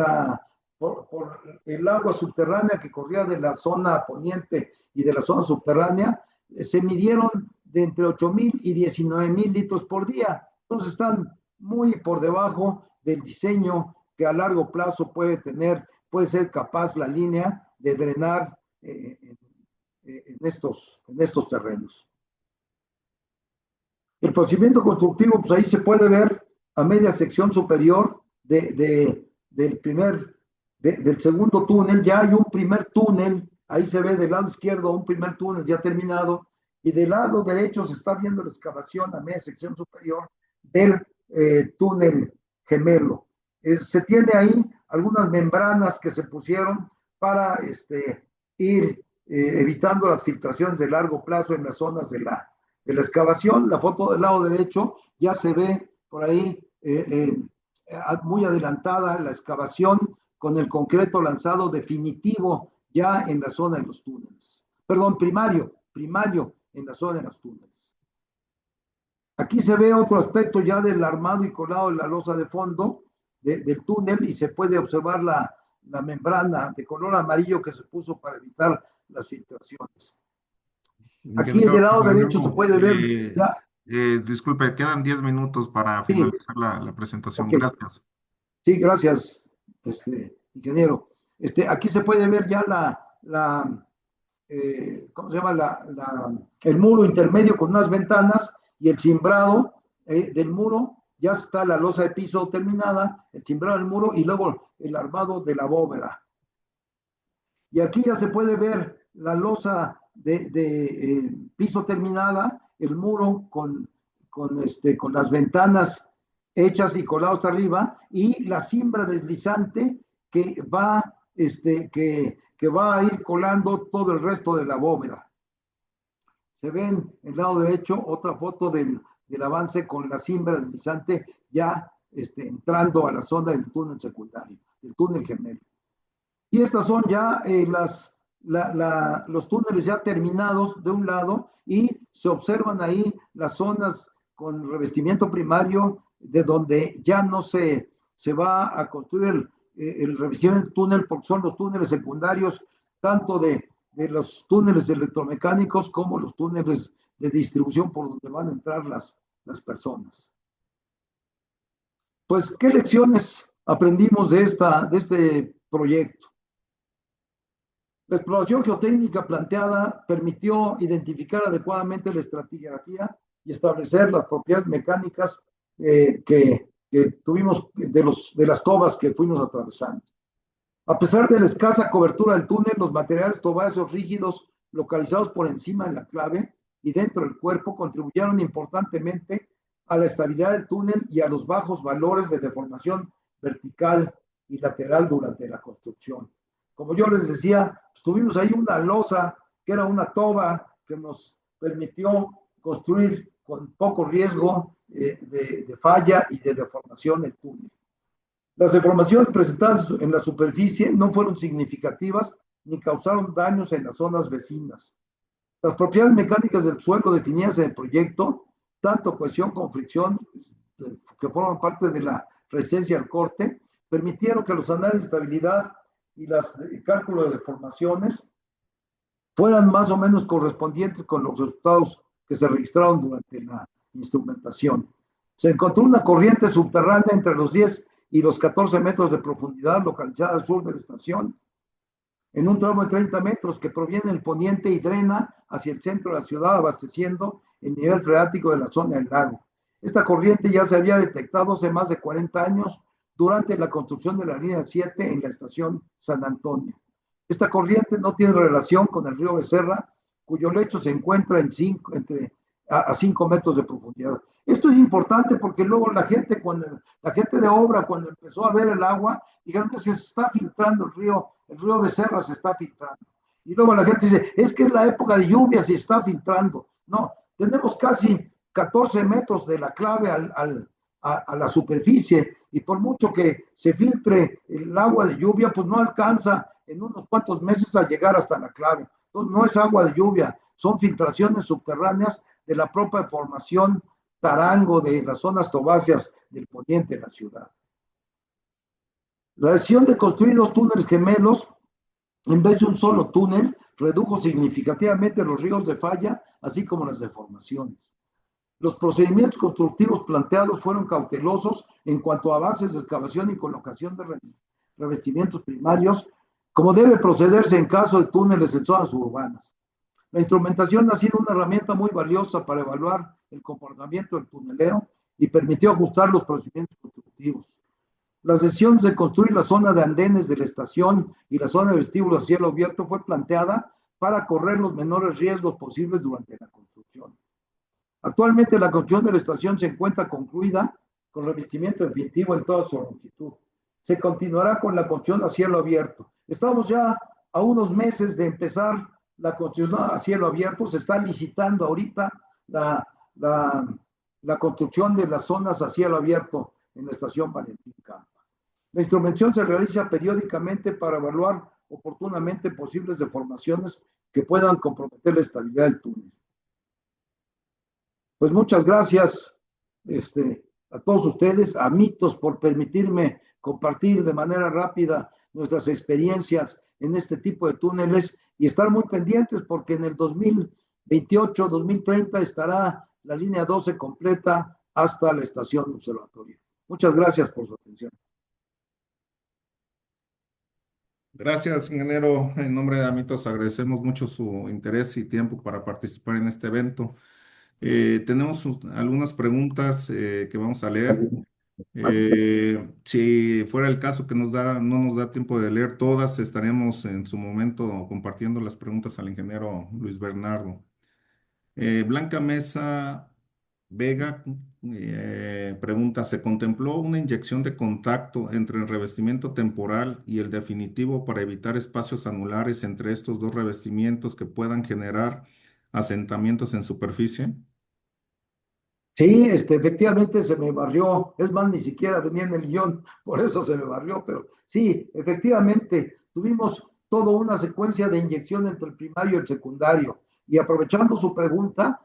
Speaker 2: el agua subterránea que corría de la zona poniente y de la zona subterránea, se midieron de entre 8,000 y 19,000 litros por día. Entonces están muy por debajo del diseño que a largo plazo puede ser capaz la línea de drenar en estos terrenos. El procedimiento constructivo, pues ahí se puede ver a media sección superior del segundo túnel, ya hay un primer túnel, ahí se ve del lado izquierdo un primer túnel ya terminado, y del lado derecho se está viendo la excavación a media sección superior del túnel gemelo. Se tiene ahí algunas membranas que se pusieron para ir evitando las filtraciones de largo plazo en las zonas de la excavación. La foto del lado derecho ya se ve por ahí muy adelantada la excavación con el concreto lanzado definitivo ya en la zona de los túneles. Perdón, primario en la zona de los túneles. Aquí se ve otro aspecto ya del armado y colado de la losa de fondo del túnel y se puede observar la membrana de color amarillo que se puso para evitar las filtraciones. Aquí
Speaker 1: Ingeniero,
Speaker 2: del lado derecho se
Speaker 1: luego,
Speaker 2: puede ver ya.
Speaker 1: disculpe, quedan 10 minutos para
Speaker 2: Sí,
Speaker 1: finalizar la presentación.
Speaker 2: ok.
Speaker 1: Gracias.
Speaker 2: Sí, gracias, ingeniero. Aquí se puede ver ya ¿cómo se llama? El muro intermedio con unas ventanas y el cimbrado del muro. Ya está la losa de piso terminada, el cimbrado del muro y luego el armado de la bóveda. Y aquí ya se puede ver la losa de piso terminada, el muro con las ventanas hechas y colados arriba, y la cimbra deslizante que va, que va a ir colando todo el resto de la bóveda. Se ven en el lado derecho otra foto del avance con la cimbra deslizante ya entrando a la zona del túnel secundario, del túnel gemelo. Y estas son ya los túneles ya terminados de un lado y se observan ahí las zonas con revestimiento primario de donde ya no se va a construir el revestimiento del túnel porque son los túneles secundarios tanto de los túneles electromecánicos como los túneles de distribución por donde van a entrar las personas. Pues, ¿qué lecciones aprendimos de este proyecto? La exploración geotécnica planteada permitió identificar adecuadamente la estratigrafía y establecer las propiedades mecánicas que tuvimos de las tobas que fuimos atravesando. A pesar de la escasa cobertura del túnel, los materiales tobaceos rígidos localizados por encima de la clave y dentro del cuerpo contribuyeron importantemente a la estabilidad del túnel y a los bajos valores de deformación vertical y lateral durante la construcción. Como yo les decía, tuvimos ahí una losa que era una toba que nos permitió construir con poco riesgo de falla y de deformación el túnel. Las deformaciones presentadas en la superficie no fueron significativas ni causaron daños en las zonas vecinas. Las propiedades mecánicas del suelo definidas en el proyecto, tanto cohesión como fricción, que forman parte de la resistencia al corte, permitieron que los análisis de estabilidad y los cálculos de deformaciones fueran más o menos correspondientes con los resultados que se registraron durante la instrumentación. Se encontró una corriente subterránea entre los 10 y los 14 metros de profundidad localizada al sur de la estación, en un tramo de 30 metros que proviene del poniente y drena hacia el centro de la ciudad, abasteciendo el nivel freático de la zona del lago. Esta corriente ya se había detectado hace más de 40 años durante la construcción de la línea 7 en la estación San Antonio. Esta corriente no tiene relación con el río Becerra, cuyo lecho se encuentra a 5 metros de profundidad. Esto es importante porque luego la gente de obra, cuando empezó a ver el agua, dijeron que se está filtrando el río Becerra se está filtrando. Y luego la gente dice, es que es la época de lluvia, se está filtrando. No, tenemos casi 14 metros de la clave a la superficie y por mucho que se filtre el agua de lluvia, pues no alcanza en unos cuantos meses a llegar hasta la clave. Entonces no es agua de lluvia, son filtraciones subterráneas de la propia formación tarango de las zonas tobáceas del poniente de la ciudad. La decisión de construir 2 túneles gemelos en vez de un solo túnel redujo significativamente los riesgos de falla, así como las deformaciones. Los procedimientos constructivos planteados fueron cautelosos en cuanto a avances de excavación y colocación de revestimientos primarios, como debe procederse en caso de túneles en zonas urbanas. La instrumentación ha sido una herramienta muy valiosa para evaluar el comportamiento del tuneleo y permitió ajustar los procedimientos constructivos. Las decisiones de construir la zona de andenes de la estación y la zona de vestíbulo a cielo abierto fue planteada para correr los menores riesgos posibles durante la construcción. Actualmente la construcción de la estación se encuentra concluida con revestimiento definitivo en toda su longitud. Se continuará con la construcción a cielo abierto. Estamos ya a unos meses de empezar la construcción a cielo abierto. Se está licitando ahorita la, la, la construcción de las zonas a cielo abierto en la estación Valentín Campa. La instrumención se realiza periódicamente para evaluar oportunamente posibles deformaciones que puedan comprometer la estabilidad del túnel. Pues muchas gracias a todos ustedes, a Mitos, por permitirme compartir de manera rápida nuestras experiencias en este tipo de túneles y estar muy pendientes porque en el 2028, 2030 estará la línea 12 completa hasta la estación observatorio. Muchas gracias por su atención.
Speaker 1: Gracias, ingeniero. En nombre de Amitos agradecemos mucho su interés y tiempo para participar en este evento. Tenemos algunas preguntas que vamos a leer. Si fuera el caso que no nos da tiempo de leer todas, estaremos en su momento compartiendo las preguntas al ingeniero Luis Bernardo. Blanca Mesa Vega pregunta, ¿se contempló una inyección de contacto entre el revestimiento temporal y el definitivo para evitar espacios anulares entre estos dos revestimientos que puedan generar asentamientos en superficie?
Speaker 2: Sí, efectivamente se me barrió, es más, ni siquiera venía en el guión, por eso se me barrió, pero sí, efectivamente, tuvimos toda una secuencia de inyección entre el primario y el secundario. Y aprovechando su pregunta,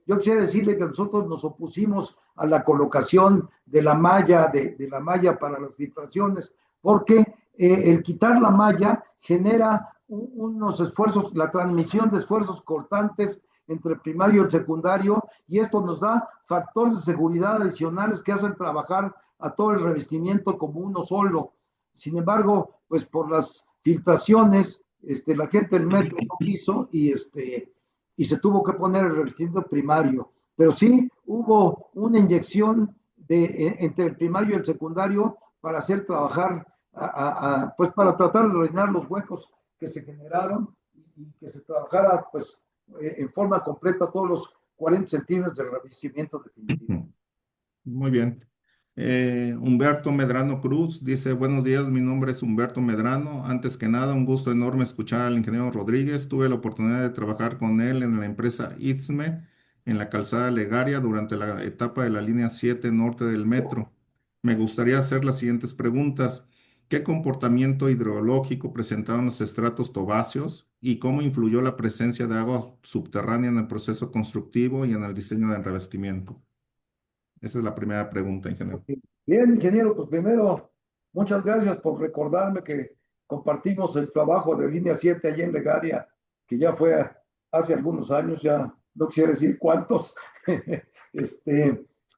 Speaker 2: yo quisiera decirle que nosotros nos opusimos a la colocación de la malla, de la malla para las filtraciones, porque el quitar la malla genera unos esfuerzos, la transmisión de esfuerzos cortantes entre el primario y el secundario, y esto nos da factores de seguridad adicionales que hacen trabajar a todo el revestimiento como uno solo. Sin embargo, pues por las filtraciones, la gente del metro no quiso y se tuvo que poner el revestimiento primario. Pero sí hubo una inyección entre el primario y el secundario para hacer trabajar, pues para tratar de rellenar los huecos que se generaron y que se trabajara pues en forma completa todos los 40 centímetros del revestimiento definitivo.
Speaker 1: Muy bien. Humberto Medrano Cruz dice, buenos días, mi nombre es Humberto Medrano. Antes que nada, un gusto enorme escuchar al ingeniero Rodríguez. Tuve la oportunidad de trabajar con él en la empresa ITSME, en la calzada Legaria, durante la etapa de la línea 7 norte del metro. Me gustaría hacer las siguientes preguntas. ¿Qué comportamiento hidrológico presentaron los estratos tobáceos y cómo influyó la presencia de agua subterránea en el proceso constructivo y en el diseño del revestimiento? Esa es la primera pregunta, ingeniero.
Speaker 2: Bien, ingeniero, pues primero, muchas gracias por recordarme que compartimos el trabajo de línea 7 allá en Legaria, que ya fue hace algunos años, ya no quisiera decir cuántos.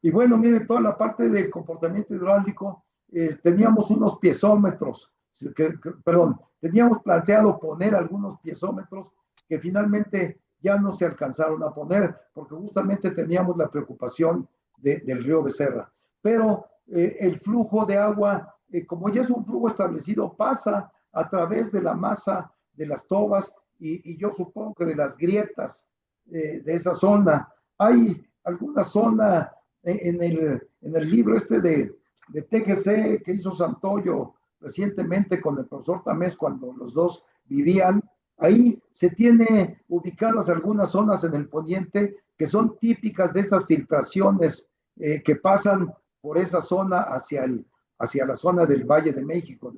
Speaker 2: Y bueno, mire, toda la parte del comportamiento hidráulico, teníamos unos piezómetros, perdón, teníamos planteado poner algunos piezómetros que finalmente ya no se alcanzaron a poner, porque justamente teníamos la preocupación del río Becerra. Pero el flujo de agua, como ya es un flujo establecido, pasa a través de la masa de las tobas y yo supongo que de las grietas de esa zona. Hay alguna zona en el libro de TGC que hizo Santoyo recientemente con el profesor Tamés cuando los dos vivían. Ahí se tiene ubicadas algunas zonas en el poniente que son típicas de estas filtraciones que pasan por esa zona hacia la zona del Valle de México,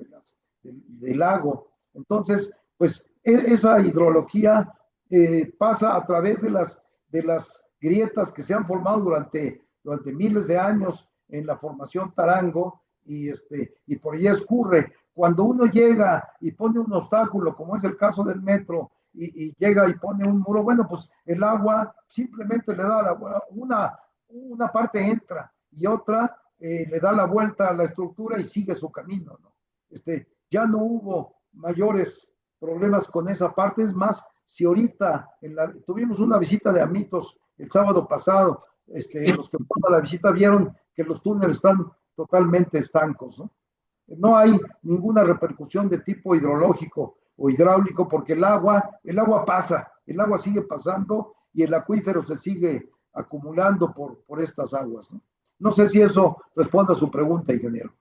Speaker 2: del lago. Entonces, pues esa hidrología pasa a través de las grietas que se han formado durante miles de años en la formación Tarango y por allí escurre. Cuando uno llega y pone un obstáculo, como es el caso del metro, y llega y pone un muro, bueno, pues el agua simplemente le da una parte entra y otra le da la vuelta a la estructura y sigue su camino, ¿no? Ya no hubo mayores problemas con esa parte, es más, si ahorita tuvimos una visita de Amitos el sábado pasado, los que fueron a la visita vieron que los túneles están totalmente estancos, ¿no? No hay ninguna repercusión de tipo hidrológico o hidráulico porque el agua pasa, el agua sigue pasando y el acuífero se sigue acumulando por estas aguas, ¿no? No sé si eso responde a su pregunta, ingeniero.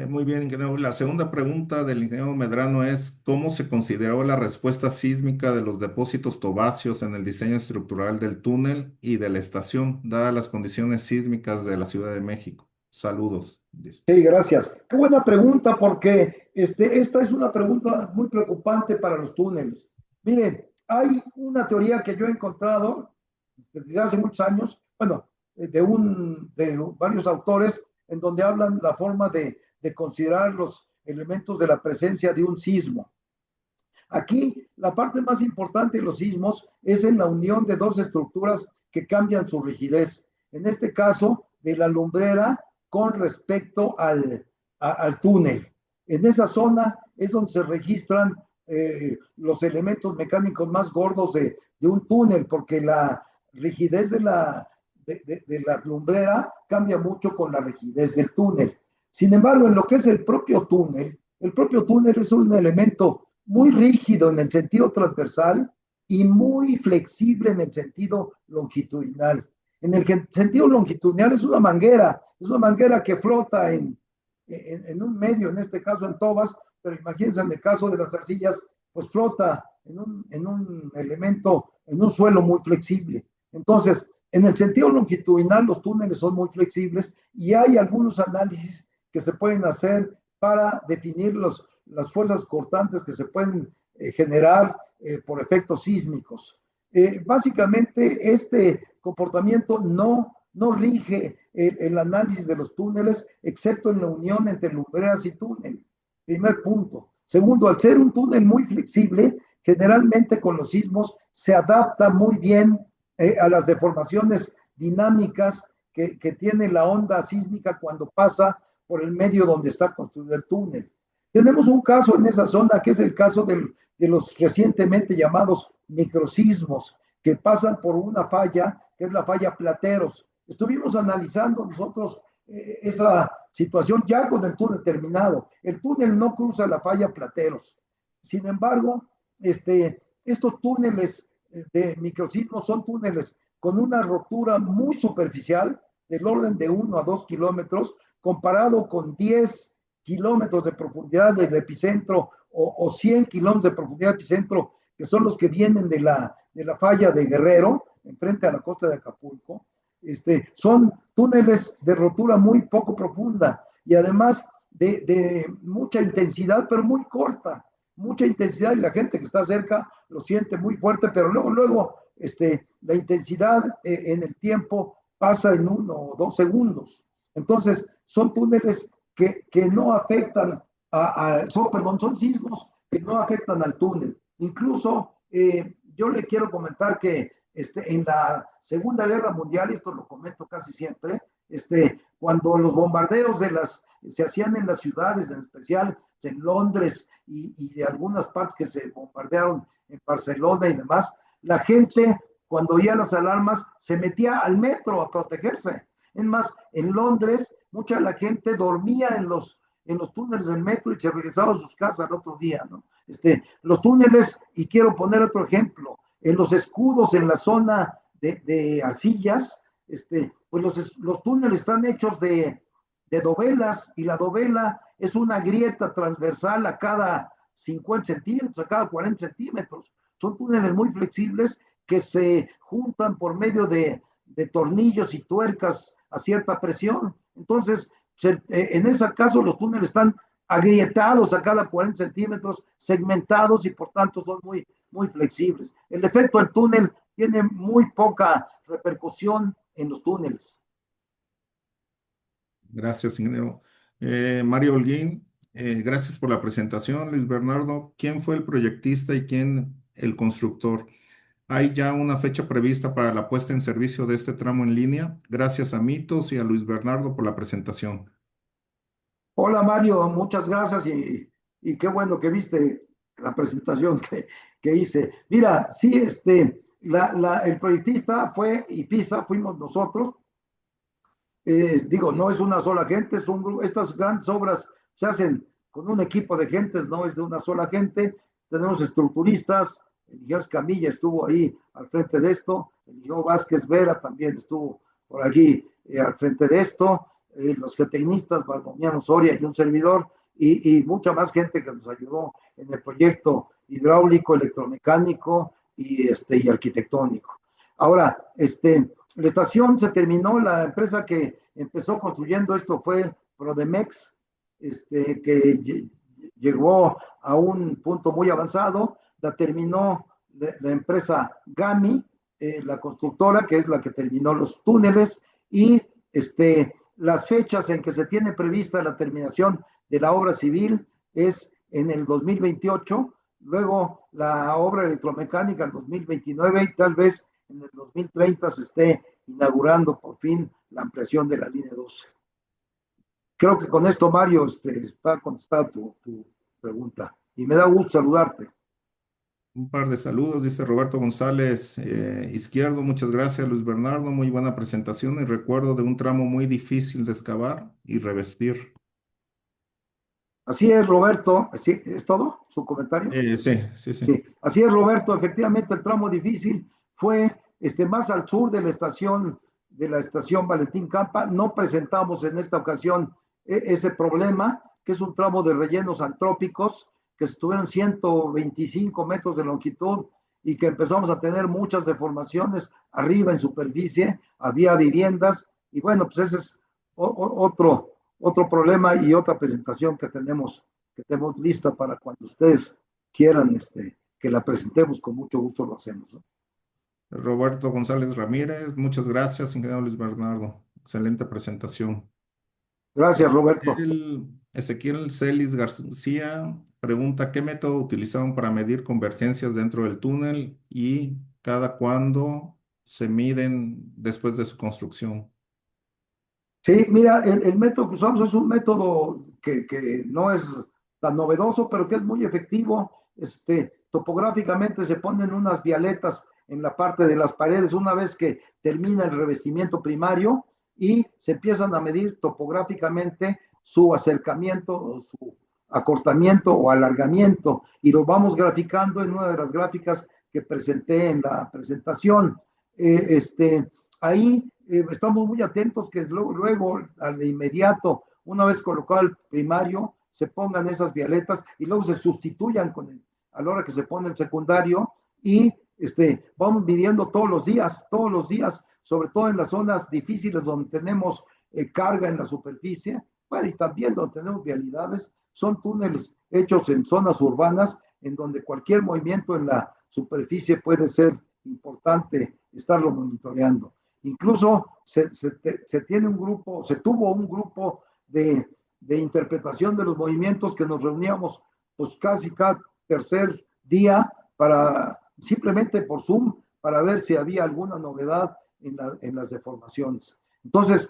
Speaker 1: Muy bien, ingeniero. La segunda pregunta del ingeniero Medrano es, ¿cómo se consideró la respuesta sísmica de los depósitos tobáceos en el diseño estructural del túnel y de la estación, dadas las condiciones sísmicas de la Ciudad de México? Saludos, dice.
Speaker 2: Sí, gracias. Qué buena pregunta, porque esta es una pregunta muy preocupante para los túneles. Miren, hay una teoría que yo he encontrado desde hace muchos años, bueno, de varios autores, en donde hablan la forma de considerar los elementos de la presencia de un sismo. Aquí, la parte más importante de los sismos es en la unión de dos estructuras que cambian su rigidez. En este caso, de la lumbrera con respecto al túnel. En esa zona es donde se registran los elementos mecánicos más gordos de un túnel, porque la rigidez de la lumbrera cambia mucho con la rigidez del túnel. Sin embargo, en lo que es el propio túnel es un elemento muy rígido en el sentido transversal y muy flexible en el sentido longitudinal. En el sentido longitudinal es una manguera que flota en un medio, en este caso en tobas, pero imagínense en el caso de las arcillas, pues flota en un elemento, en un suelo muy flexible. Entonces, en el sentido longitudinal, los túneles son muy flexibles y hay algunos análisis que se pueden hacer para definir las fuerzas cortantes que se pueden generar por efectos sísmicos. Básicamente, este comportamiento no rige el análisis de los túneles, excepto en la unión entre lumbreras y túnel. Primer punto. Segundo, al ser un túnel muy flexible, generalmente con los sismos se adapta muy bien a las deformaciones dinámicas que tiene la onda sísmica cuando pasa por el medio donde está construido el túnel. Tenemos un caso en esa zona que es el caso de los recientemente llamados microsismos que pasan por una falla, que es la falla Plateros. Estuvimos analizando nosotros esa situación ya con el túnel terminado. El túnel no cruza la falla Plateros. Sin embargo, estos túneles de microsismos son túneles con una rotura muy superficial del orden de 1 a 2 kilómetros, comparado con 10 kilómetros de profundidad del epicentro o 100 kilómetros de profundidad del epicentro, que son los que vienen de la falla de Guerrero, enfrente a la costa de Acapulco. Son túneles de rotura muy poco profunda y además de mucha intensidad, pero muy corta. Mucha intensidad y la gente que está cerca lo siente muy fuerte, pero luego la intensidad en el tiempo pasa en 1 o 2 segundos. Entonces, son túneles que no afectan son sismos que no afectan al túnel. Incluso yo le quiero comentar que en la Segunda Guerra Mundial, esto lo comento casi siempre, cuando los bombardeos se hacían en las ciudades, en especial en Londres y de algunas partes que se bombardearon en Barcelona y demás, la gente cuando oía las alarmas se metía al metro a protegerse. Es más, en Londres mucha de la gente dormía en los túneles del metro y se regresaba a sus casas al otro día, ¿no? Los túneles, y quiero poner otro ejemplo, en los escudos en la zona de arcillas, pues los túneles están hechos de dovelas y la dovela es una grieta transversal a cada 50 centímetros, a cada 40 centímetros. Son túneles muy flexibles que se juntan por medio de tornillos y tuercas a cierta presión. Entonces, en ese caso, los túneles están agrietados a cada 40 centímetros, segmentados y por tanto son muy, muy flexibles. El efecto del túnel tiene muy poca repercusión en los túneles.
Speaker 1: Gracias, ingeniero. Mario Holguín, gracias por la presentación. Luis Bernardo, ¿quién fue el proyectista y quién el constructor? ¿Hay ya una fecha prevista para la puesta en servicio de este tramo en línea? Gracias a Mitos y a Luis Bernardo por la presentación.
Speaker 2: Hola Mario, muchas gracias y qué bueno que viste la presentación que hice. Mira, sí, el proyectista fue IPISA, fuimos nosotros. Digo, no es una sola gente, es un grupo. Estas grandes obras se hacen con un equipo de gentes, no es de una sola gente. Tenemos estructuristas, el ingeniero Camilla estuvo ahí al frente de esto, Eligio Vázquez Vera también estuvo por allí al frente de esto, los geotecnistas, Baldomiano Soria y un servidor, y mucha más gente que nos ayudó en el proyecto hidráulico, electromecánico y arquitectónico. Ahora, la estación se terminó, la empresa que empezó construyendo esto fue Prodemex, que llegó a un punto muy avanzado, la terminó la empresa GAMI, la constructora, que es la que terminó los túneles, y las fechas en que se tiene prevista la terminación de la obra civil es en el 2028, luego la obra electromecánica en 2029 y tal vez en el 2030 se esté inaugurando por fin la ampliación de la línea 12. Creo que con esto, Mario, está contestada tu pregunta. Y me da gusto saludarte.
Speaker 1: Un par de saludos, dice Roberto González Izquierdo. Muchas gracias, Luis Bernardo. Muy buena presentación y recuerdo de un tramo muy difícil de excavar y revestir.
Speaker 2: Así es, Roberto. ¿Sí? ¿Es todo su comentario?
Speaker 1: Sí, sí, sí.
Speaker 2: Sí, así es, Roberto. Efectivamente, el tramo difícil fue más al sur de la estación Valentín Campa. No presentamos en esta ocasión ese problema, que es un tramo de rellenos antrópicos que estuvieron 125 metros de longitud y que empezamos a tener muchas deformaciones arriba en superficie. Había viviendas y bueno, pues ese es otro problema y otra presentación que tenemos lista para cuando ustedes quieran que la presentemos, con mucho gusto lo hacemos, ¿no?
Speaker 1: Roberto González Ramírez, muchas gracias, ingeniero Luis Bernardo. Excelente presentación.
Speaker 2: Gracias, Roberto.
Speaker 1: Ezequiel Celis García pregunta, ¿qué método utilizaron para medir convergencias dentro del túnel y cada cuándo se miden después de su construcción?
Speaker 2: Sí, mira, el método que usamos es un método que no es tan novedoso, pero que es muy efectivo. Topográficamente se ponen unas vialetas en la parte de las paredes una vez que termina el revestimiento primario y se empiezan a medir topográficamente su acercamiento, su acortamiento o alargamiento y lo vamos graficando en una de las gráficas que presenté en la presentación. Ahí estamos muy atentos que luego, al de inmediato, una vez colocado el primario, se pongan esas vialetas y luego se sustituyan a la hora que se pone el secundario y vamos midiendo todos los días, sobre todo en las zonas difíciles donde tenemos carga en la superficie, bueno, y también donde tenemos vialidades, son túneles hechos en zonas urbanas en donde cualquier movimiento en la superficie puede ser importante estarlo monitoreando. Incluso tiene se tuvo un grupo de interpretación de los movimientos que nos reuníamos pues casi cada tercer día para simplemente por Zoom para ver si había alguna novedad en las deformaciones. Entonces,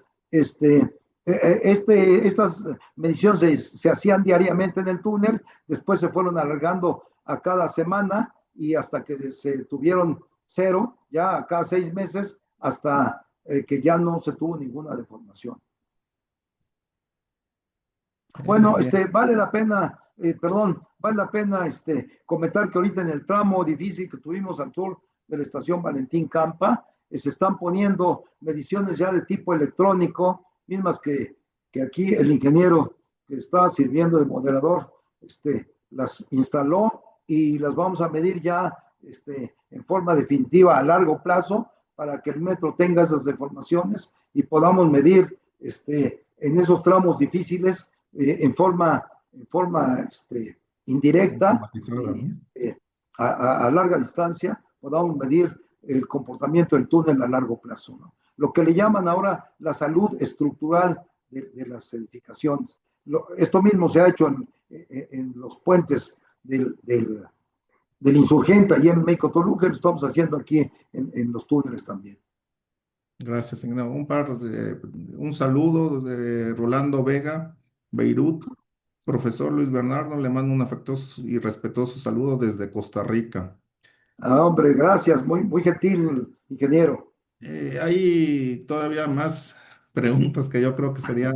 Speaker 2: estas mediciones se hacían diariamente en el túnel, después se fueron alargando a cada semana y hasta que se tuvieron cero, ya a cada 6 meses, hasta que ya no se tuvo ninguna deformación. Bueno,
Speaker 1: Bien.
Speaker 2: vale la pena comentar que ahorita en el tramo difícil que tuvimos al sur de la estación Valentín Campa, se están poniendo mediciones ya de tipo electrónico, mismas que aquí el ingeniero que está sirviendo de moderador, las instaló y las vamos a medir ya en forma definitiva a largo plazo para que el metro tenga esas deformaciones y podamos medir en esos tramos difíciles en forma indirecta
Speaker 1: Automatizada,
Speaker 2: y
Speaker 1: ¿no?
Speaker 2: a larga distancia podamos medir el comportamiento del túnel a largo plazo, ¿no? Lo que le llaman ahora la salud estructural de las edificaciones. Esto mismo se ha hecho en los puentes del Insurgente, allí en México Toluca, lo estamos haciendo aquí en los túneles también.
Speaker 1: Gracias, ingeniero. Un saludo de Rolando Vega, Beirut. Profesor Luis Bernardo, le mando un afectuoso y respetuoso saludo desde Costa Rica.
Speaker 2: Ah, hombre, gracias, muy, muy gentil, ingeniero.
Speaker 1: Hay todavía más preguntas que yo creo que sería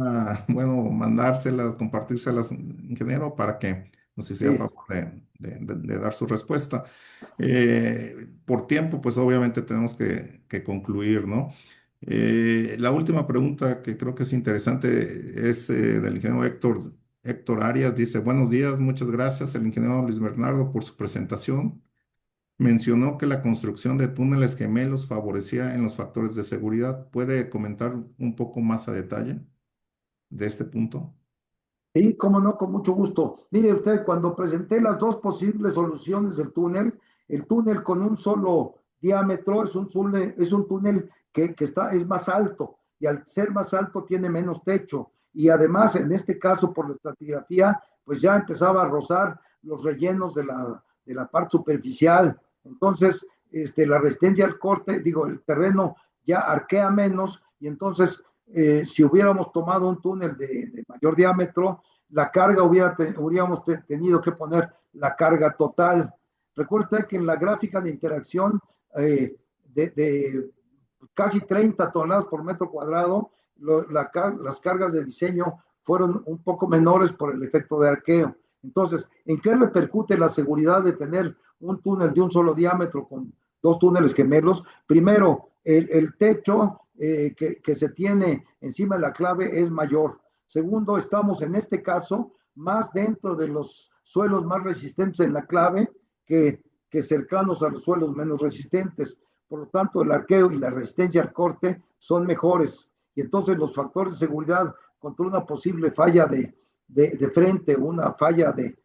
Speaker 1: bueno mandárselas, compartírselas, ingeniero, para que No sé si a
Speaker 2: Sí.
Speaker 1: favor de dar su respuesta. Por tiempo, pues obviamente tenemos que concluir, ¿no? La última pregunta que creo que es interesante es del ingeniero Héctor Arias. Dice, buenos días, muchas gracias al ingeniero Luis Bernardo por su presentación. Mencionó que la construcción de túneles gemelos favorecía en los factores de seguridad. ¿Puede comentar un poco más a detalle de este punto?
Speaker 2: Sí, cómo no, con mucho gusto. Mire usted, cuando presenté las dos posibles soluciones del túnel, el túnel con un solo diámetro es un túnel que está, es más alto y al ser más alto tiene menos techo. Y además, en este caso, por la estratigrafía, pues ya empezaba a rozar los rellenos de la parte superficial. Entonces, la resistencia al corte, digo, el terreno ya arquea menos y entonces si hubiéramos tomado un túnel de mayor diámetro, la carga hubiéramos tenido que poner la carga total. Recuerda que en la gráfica de interacción eh, de casi 30 toneladas por metro cuadrado, las cargas de diseño fueron un poco menores por el efecto de arqueo. Entonces, ¿en qué repercute la seguridad de tener un túnel de un solo diámetro con dos túneles gemelos? Primero, el techo que se tiene encima de la clave es mayor. Segundo, estamos en este caso más dentro de los suelos más resistentes en la clave que cercanos a los suelos menos resistentes. Por lo tanto, el arqueo y la resistencia al corte son mejores. Y entonces los factores de seguridad contra una posible falla de frente, una falla de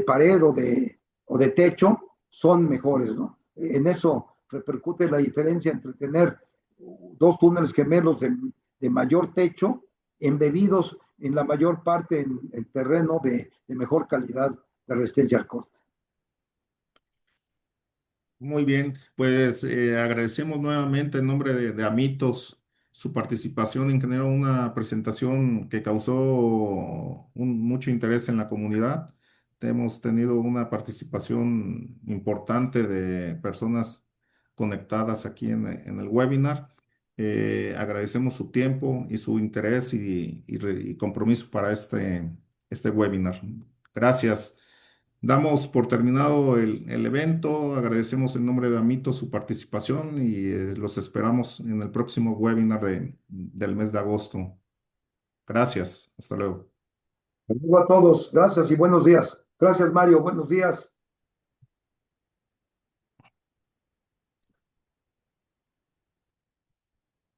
Speaker 2: pared o de techo, son mejores, ¿no? En eso repercute la diferencia entre tener dos túneles gemelos de mayor techo, embebidos en la mayor parte en terreno de mejor calidad de resistencia al corte.
Speaker 1: Muy bien, pues agradecemos nuevamente en nombre de Amitos su participación, ingeniero, una presentación que causó mucho interés en la comunidad. Hemos tenido una participación importante de personas conectadas aquí en el webinar. Agradecemos su tiempo y su interés y compromiso para este webinar. Gracias. Damos por terminado el evento, agradecemos en nombre de Amito su participación y los esperamos en el próximo webinar del mes de agosto. Gracias, hasta luego.
Speaker 2: Saludos a todos, gracias y buenos días. Gracias, Mario, buenos días.